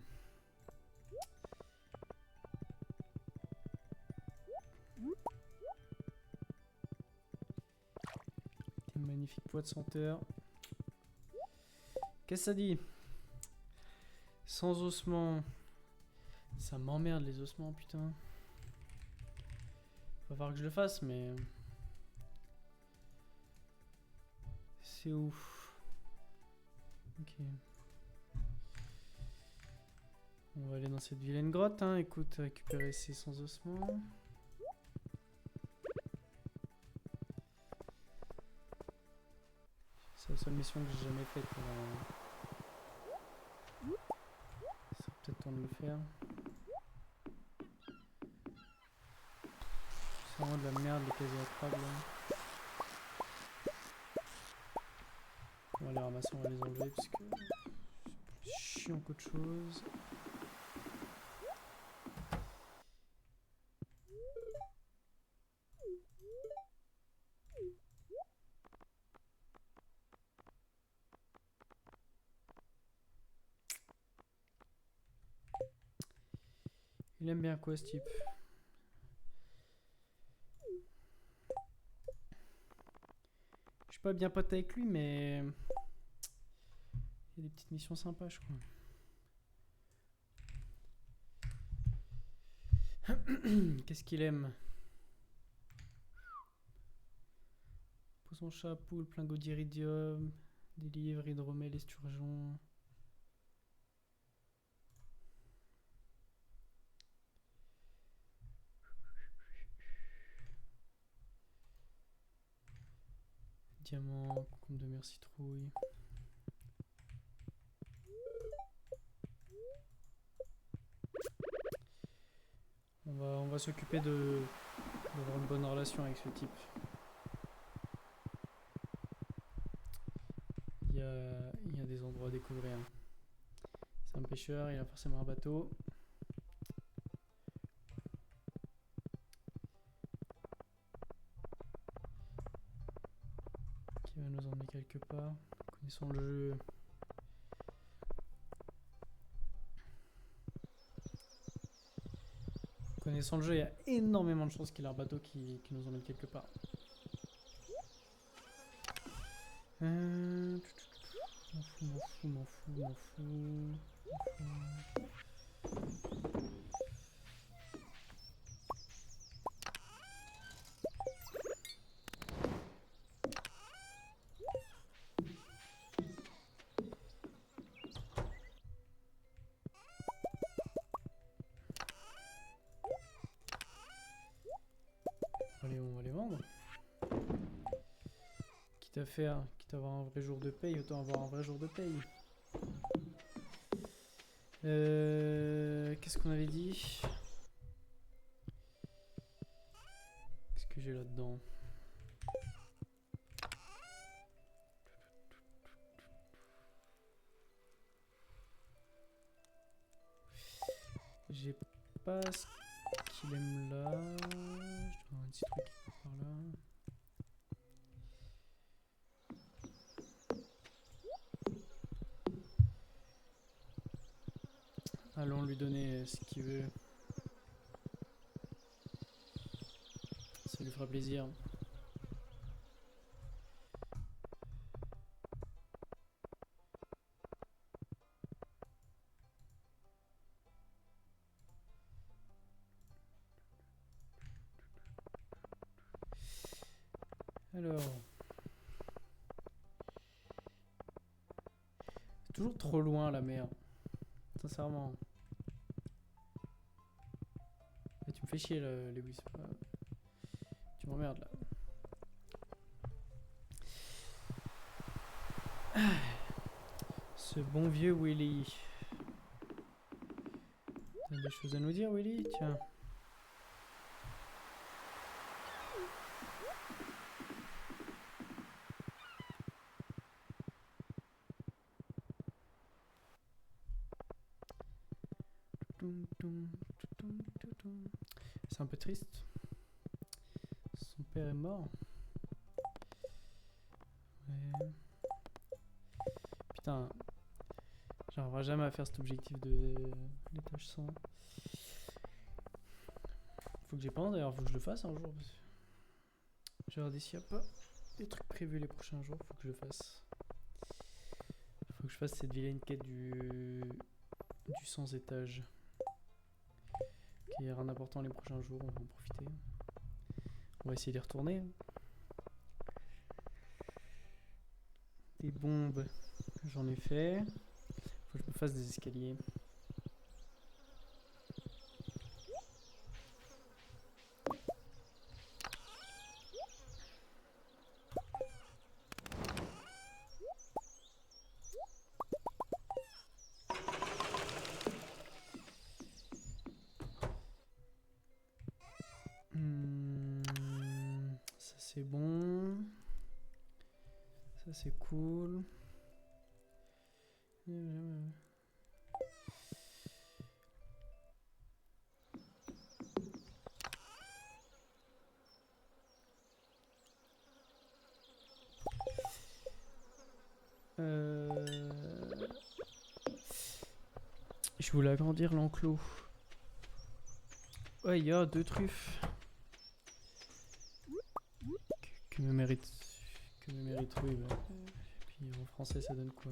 Des magnifiques poids de senteur. Qu'est-ce que ça dit? Sans ossements. Ça m'emmerde les ossements, putain. Va falloir que je le fasse, mais... C'est ouf. Ok. On va aller dans cette vilaine grotte, hein. Écoute, récupérer ces sans ossements. C'est la seule mission que j'ai jamais faite. C'est peut-être temps de le faire. C'est vraiment de la merde les casiers attrables là. On va les ramasser, on va les enlever parce que c'est plus chiant qu'autre chose. Il aime bien quoi ce type? Je suis pas bien pote avec lui, mais il y a des petites missions sympas, je crois. Qu'est-ce qu'il aime? Poisson chat, poule, plingot d'iridium, des livres, hydromel, esturgeon. Diamant, concombre de mer, citrouille. On va s'occuper d'avoir une bonne relation avec ce type. Il y a des endroits à découvrir. C'est un pêcheur, il a forcément un bateau. Qui va nous emmener quelque part. Connaissons le jeu. Connaissant le jeu, il y a énormément de chances qu'il ait un bateau qui nous emmène quelque part. M'en fous. à faire, quitte à avoir un vrai jour de paye, autant avoir un vrai jour de paye. Qu'est-ce qu'on avait dit? Qu'est-ce que j'ai là-dedans? J'ai pas ce qu'il aime là. Je dois avoir un petit truc par là. Allons lui donner ce qu'il veut. Ça lui fera plaisir. Alors. C'est toujours trop loin la mer. Sincèrement. Et tu me fais chier là, Lewis. Tu m'emmerdes là. Ce bon vieux Willy. T'as des choses à nous dire, Willy? Tiens. C'est un peu triste. Son père est mort. Ouais. Putain. J'arriverai jamais à faire cet objectif de l'étage 100. Faut que j'y pense d'ailleurs, faut que je le fasse un jour. J'ai regardé s'il n'y a pas des trucs prévus les prochains jours, faut que je le fasse. Faut que je fasse cette vilaine quête du 100 étages. Qui est rien important les prochains jours, on va en profiter. On va essayer d'y retourner. Des bombes, j'en ai fait. Faut que je me fasse des escaliers. Ça c'est bon. Ça c'est cool. Je voulais agrandir l'enclos. Ouais, il y a 2 truffes. Que me mérite. Oui, bah. Puis en français, ça donne quoi?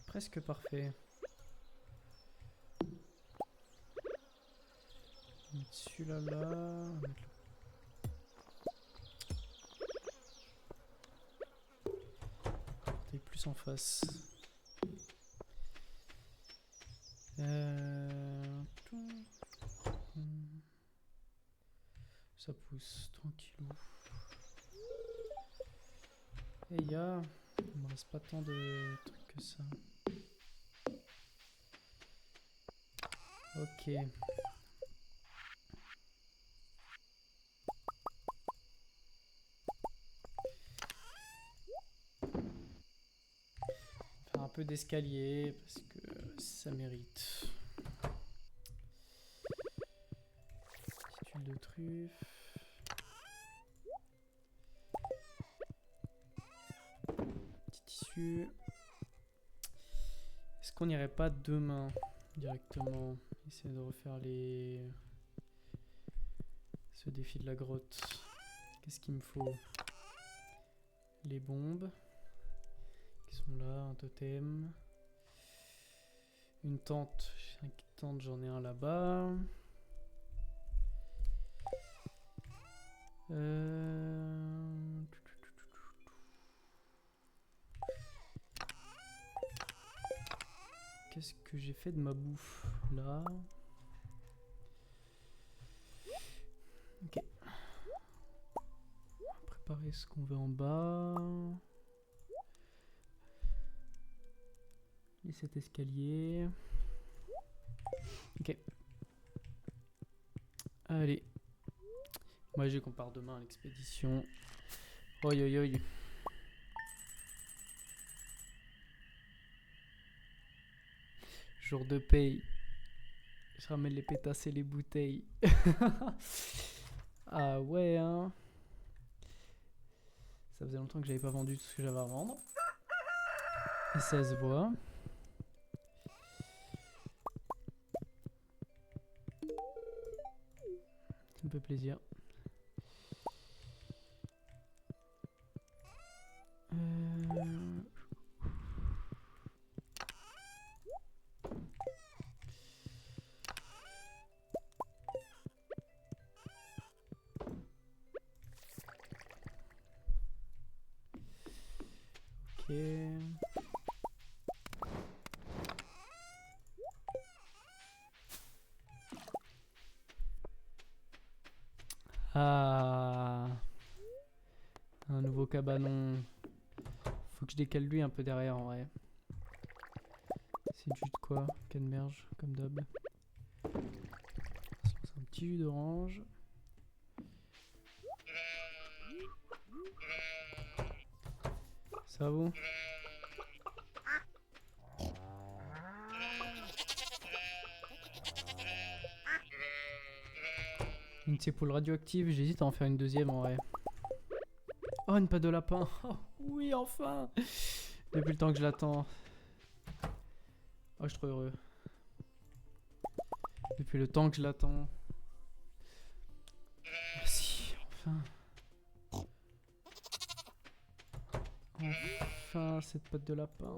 Presque parfait. On va mettre celui-là là. On va mettre le plus en face. Ça pousse tranquillou. Et il me reste pas tant de trucs que ça. Ok. Faire un peu d'escalier parce que ça mérite. Petite huile de truffe. Petit tissu. Est-ce qu'on n'irait pas demain directement essayer de refaire ce défi de la grotte? Qu'est-ce qu'il me faut? Les bombes qui sont là, un totem. Une tente. Une tente, j'en ai un là-bas. Qu'est-ce que j'ai fait de ma bouffe là? Ok. On va préparer ce qu'on veut en bas. Et cet escalier. Ok. Allez. Moi j'ai qu'on part demain à l'expédition. Oi oi oi. Jour de paye. Je ramène les pétasses et les bouteilles. Ah ouais hein. Ça faisait longtemps que j'avais pas vendu tout ce que j'avais à vendre. Et ça se voit. Ça me fait plaisir. Ok. Ah. Un nouveau cabanon. Faut que je décale lui un peu derrière en vrai. C'est du jus de quoi? Canneberge, comme d'hab. C'est un petit jus d'orange. Ça va vous? Une de ces poules radioactives, j'hésite à en faire une deuxième en vrai. Oh, une patte de lapin. Oh, oui, enfin. Depuis le temps que je l'attends. Oh, je suis trop heureux. Depuis le temps que je l'attends. Merci, enfin. Enfin, cette patte de lapin,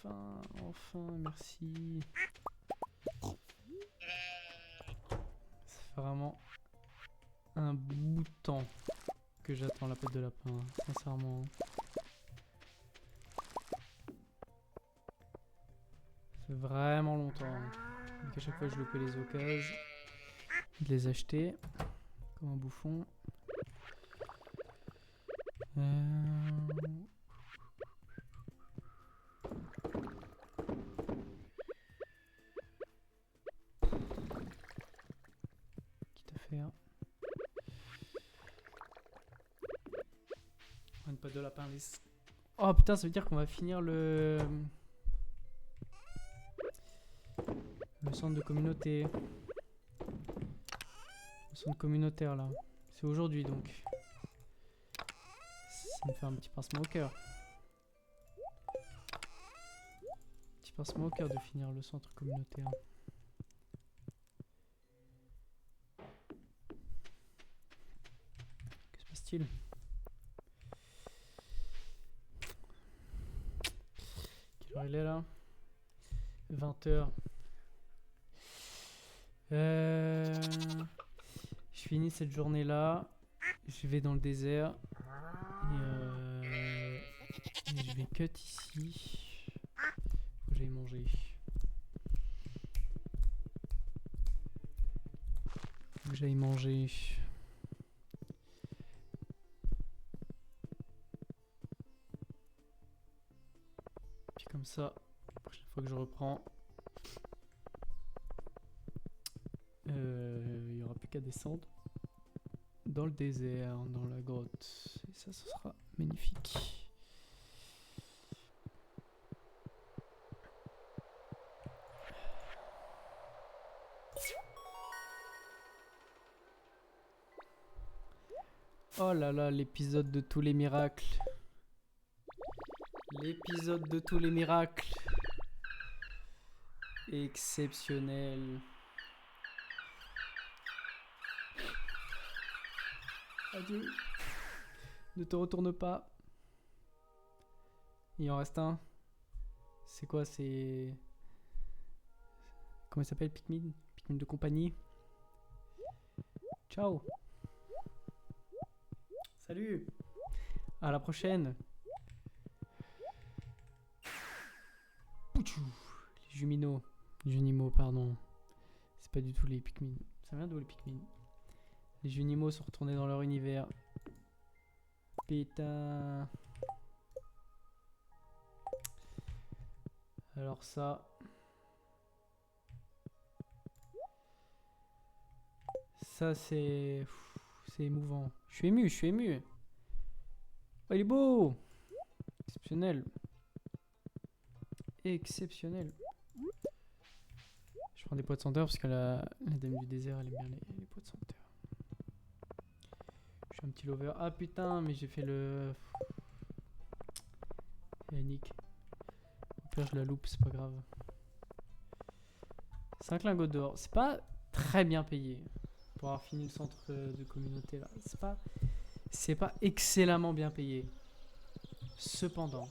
enfin, merci. Ça fait vraiment un bout de temps que j'attends la patte de lapin, sincèrement. Ça fait vraiment longtemps. Donc à chaque fois je loupais les occasions de les acheter. Comme un bouffon. Quitte à faire. Une patte de lapin. Oh putain, ça veut dire qu'on va finir le centre de communauté. Le centre communautaire là. C'est aujourd'hui donc. Ça me fait un petit pincement au cœur. Petit pincement au cœur de finir le centre communautaire. Que se passe-t-il? Quelle heure il est là? 20h. Je finis cette journée là. Je vais dans le désert. Et je vais cut ici. Faut que j'aille manger. Faut que j'aille manger. Puis comme ça, la prochaine fois que je reprends, il n'y aura plus qu'à descendre dans le désert, dans la grotte. Et ça, ce sera magnifique. Oh là là, l'épisode de tous les miracles. L'épisode de tous les miracles. Exceptionnel. Adieu. Ne te retourne pas. Il en reste un. C'est quoi? C'est comment il s'appelle, Pikmin? Pikmin de compagnie. Ciao. Salut. À la prochaine. Pouchou. Les Jumino. Les Junimo, pardon. C'est pas du tout les Pikmin. Ça vient d'où les Pikmin? Les Junimo sont retournés dans leur univers. Putain. Alors ça... Ça c'est... C'est émouvant. Je suis ému, je suis ému. Oh, il est beau. Exceptionnel. Exceptionnel. Je prends des pois de senteur parce que la dame du désert elle aime bien les pois de senteur. Je suis un petit lover. Ah putain, mais j'ai fait le... Yannick. Au pire je la loupe, c'est pas grave. 5 lingots d'or. C'est pas très bien payé pour avoir fini le centre de communauté là. C'est pas excellemment bien payé. Cependant,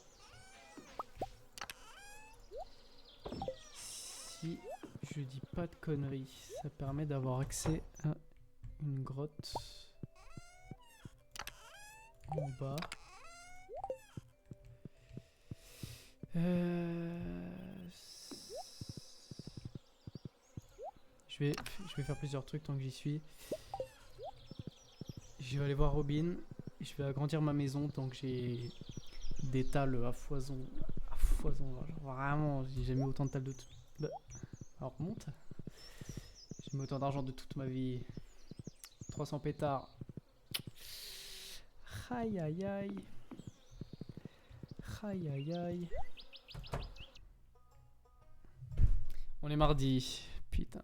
si je dis pas de conneries, ça permet d'avoir accès à une grotte en bas. Je vais faire plusieurs trucs tant que j'y suis. Je vais aller voir Robin. Je vais agrandir ma maison tant que j'ai des talles à foison. À foison, genre vraiment, j'ai jamais eu autant de talles de tout. Bah, alors remonte. J'ai mis autant d'argent de toute ma vie. 300 pétards. Aïe aïe aïe. Aïe aïe aïe. On est mardi. Putain.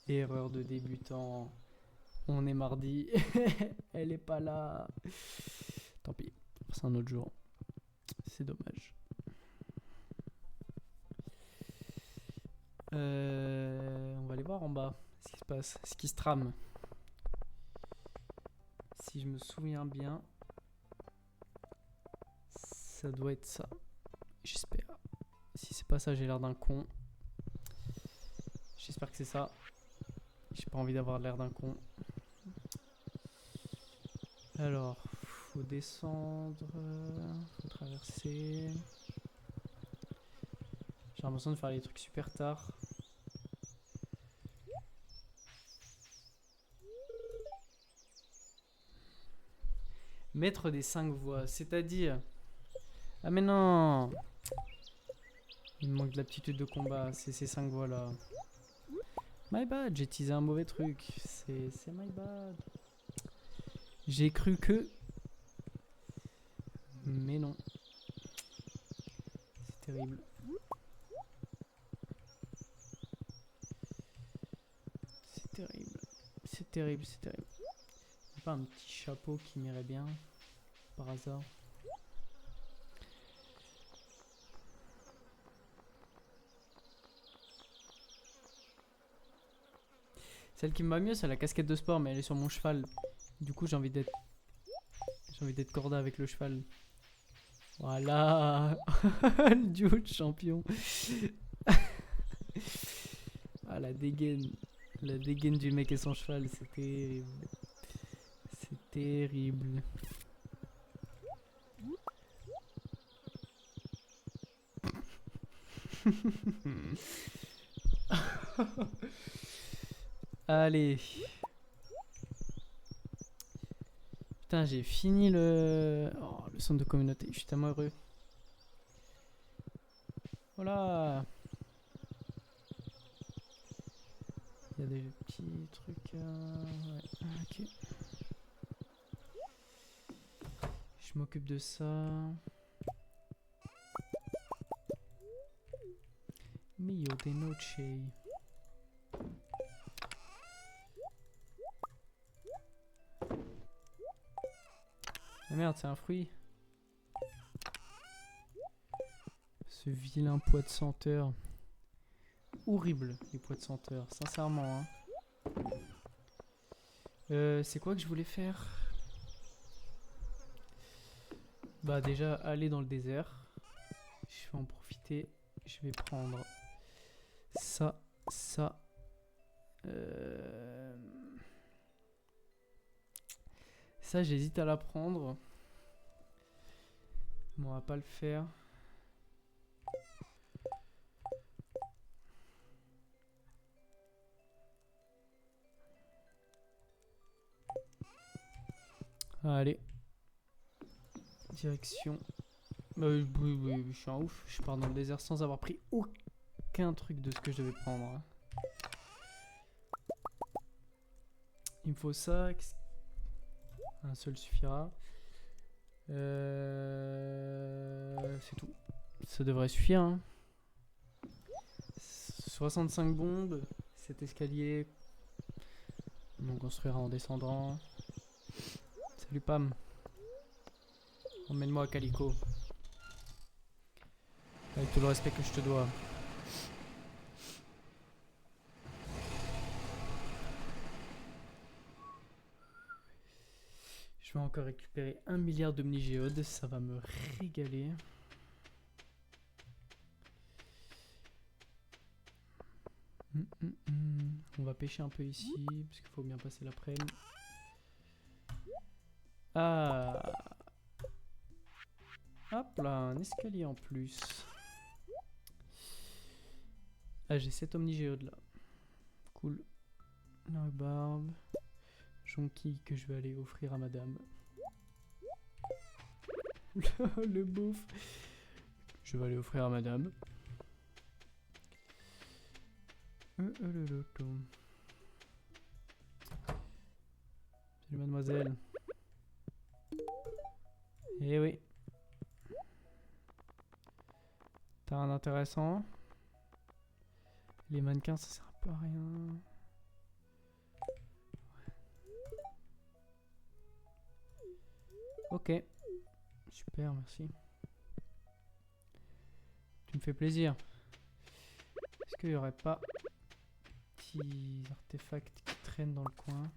Erreur de débutant. On est mardi. Elle est pas là. Tant pis. C'est un autre jour. C'est dommage. On va aller voir en bas ce qui se passe, ce qui se trame. Si je me souviens bien, ça doit être ça. J'espère. Si c'est pas ça, j'ai l'air d'un con. J'espère que c'est ça. J'ai pas envie d'avoir l'air d'un con. Alors, faut descendre, faut traverser. J'ai l'impression de faire les trucs super tard. Mettre des 5 voies, c'est-à-dire... Ah mais non! Il me manque de l'aptitude de combat, c'est ces 5 voies là. My bad, j'ai teasé un mauvais truc. C'est my bad. J'ai cru que... Mais non. C'est terrible. C'est terrible. C'est terrible, c'est terrible. Y'a pas un petit chapeau qui m'irait bien, par hasard? Celle qui me va mieux, c'est la casquette de sport, mais elle est sur mon cheval. Du coup, j'ai envie d'être corda avec le cheval. Voilà. Le duo de champion. Ah, la dégaine. La dégaine du mec et son cheval, c'est terrible. C'est terrible. Allez. Putain, j'ai fini le centre de communauté. Je suis tellement heureux. Voilà. Il y a des petits trucs. Ouais. Ok. Je m'occupe de ça. Mio de noche. Ah merde, c'est un fruit. Ce vilain pois de senteur. Horrible, les pois de senteur, sincèrement. Hein. C'est quoi que je voulais faire? Bah déjà, aller dans le désert. Je vais en profiter. Je vais prendre Ça, ça. Ça, j'hésite à la prendre. Mais on va pas le faire. Allez. Direction. Oui, je suis un ouf. Je pars dans le désert sans avoir pris aucun truc de ce que je devais prendre. Hein. Il me faut ça. Un seul suffira. C'est tout. Ça devrait suffire. Hein. 65 bombes. Cet escalier. On construira en descendant. Salut Pam. Emmène-moi à Calico. Avec tout le respect que je te dois. Je vais encore récupérer 1 milliard d'omnigéodes. Ça va me régaler. On va pêcher un peu ici. Parce qu'il faut bien passer l'après-midi. Ah. Hop là, un escalier en plus. Ah, j'ai 7 omnigéodes là. Cool. La barbe. Jonquille que je vais aller offrir à madame. Le bouffe. Je vais aller offrir à madame. Salut mademoiselle. Eh oui. T'as un intéressant. Les mannequins, ça sert un peu à rien. Ok. Super, merci. Tu me fais plaisir. Est-ce qu'il n'y aurait pas petits artefacts qui traînent dans le coin?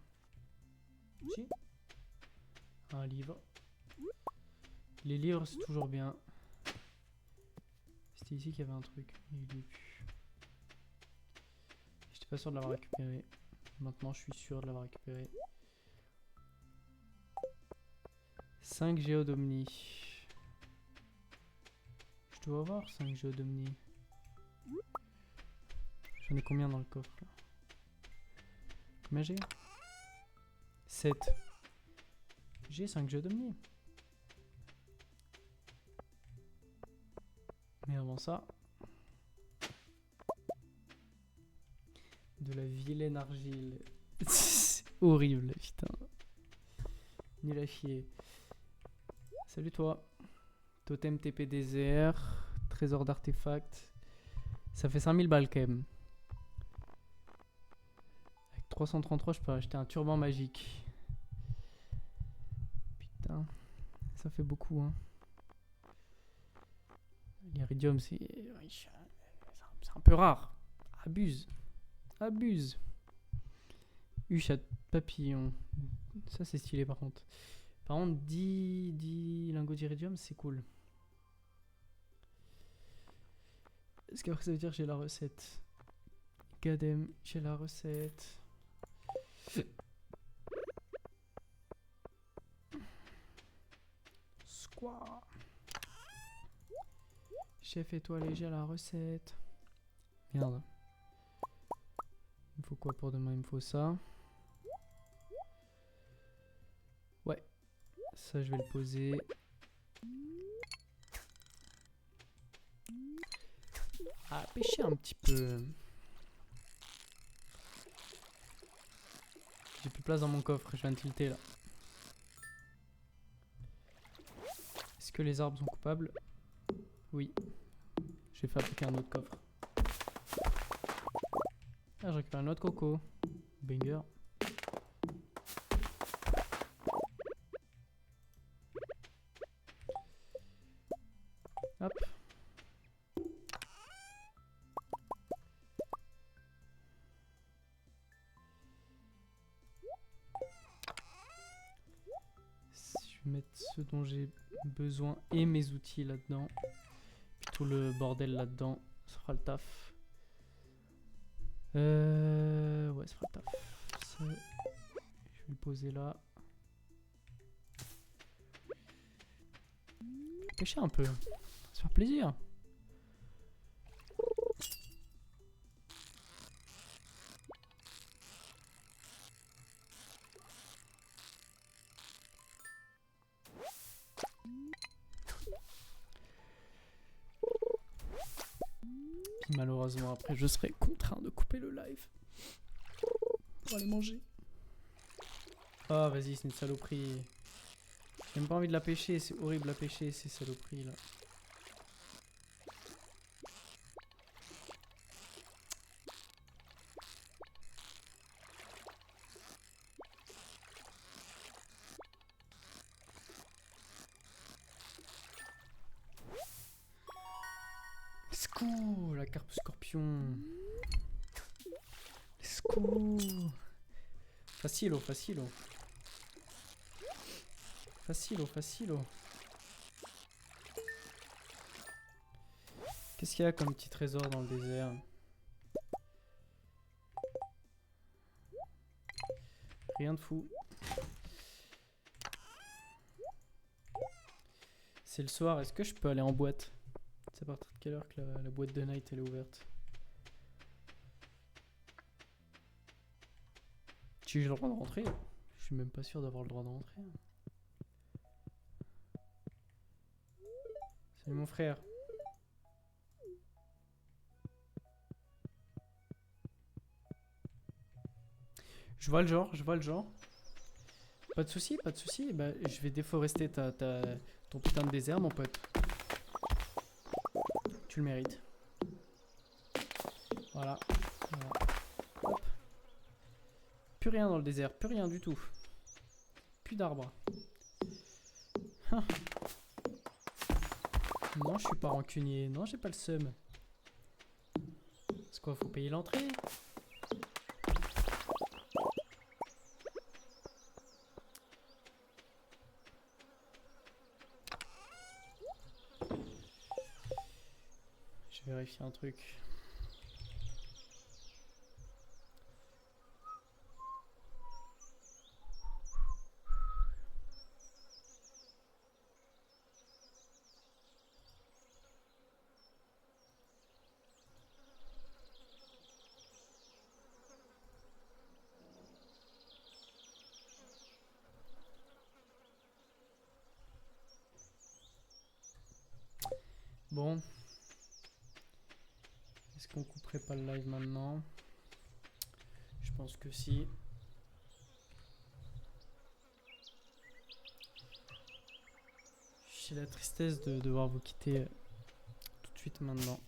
Si. Un livre. Les livres, c'est toujours bien. C'était ici qu'il y avait un truc. Il est plus. J'étais pas sûr de l'avoir récupéré. Maintenant, je suis sûr de l'avoir récupéré. 5 géodomni. Je dois avoir 5 géodomni. J'en ai combien dans le coffre là? Combien j'ai? 7. J'ai 5 géodomni. Mais avant ça, de la vilaine argile. Horrible, putain. Nul à chier. Salut toi. Totem TP désert. Trésor d'artefacts. Ça fait 5000 balles quand même. Avec 333, je peux acheter un turban magique. Putain. Ça fait beaucoup, hein. L'iridium, c'est un peu rare. Abuse. Abuse. Huchat papillon. Ça, c'est stylé par contre. Par contre, 10 lingots d'iridium, c'est cool. Est-ce qu'après ça veut dire que j'ai la recette? Gadem, j'ai la recette. Squaw. Chef étoilé, j'ai la recette. Merde. Il me faut quoi pour demain? Il me faut ça. Ouais. Ça, je vais le poser. Ah, pêcher un petit peu. J'ai plus de place dans mon coffre, je viens de tilter là. Est-ce que les arbres sont coupables? Oui. Je vais fabriquer un autre coffre. Ah, je récupère un autre coco. Banger. Hop. Je vais mettre ce dont j'ai besoin et mes outils là-dedans. Tout le bordel là-dedans, ça fera le taf. Ouais, ça fera le taf. Ça, je vais le poser là. Pêcher un peu. Se faire plaisir. Puis malheureusement, après, je serai contraint de couper le live pour aller manger. Ah, vas-y, c'est une saloperie. J'ai même pas envie de la pêcher, c'est horrible à pêcher, ces saloperies là. Scoop, la carpe scorpion. Scoop. Facilo, facilo. Facilo, facilo. Qu'est-ce qu'il y a comme petit trésor dans le désert? Rien de fou. C'est le soir, est-ce que je peux aller en boîte? C'est à partir de quelle heure que la boîte de night elle est ouverte? Si j'ai le droit de rentrer? Je suis même pas sûr d'avoir le droit de rentrer. Salut mon frère. Je vois le genre, je vois le genre. Pas de soucis, pas de soucis. Bah, je vais déforester ton putain de désert, mon pote. Tu le mérites. Voilà. Voilà. Hop. Plus rien dans le désert, plus rien du tout. Plus d'arbres. Hein. Non, je suis pas rancunier. Non, j'ai pas le seum. C'est quoi, faut payer l'entrée? Je vais vérifier un truc. Bon. Est-ce qu'on couperait pas le live maintenant? Je pense que si. J'ai la tristesse de devoir vous quitter tout de suite maintenant.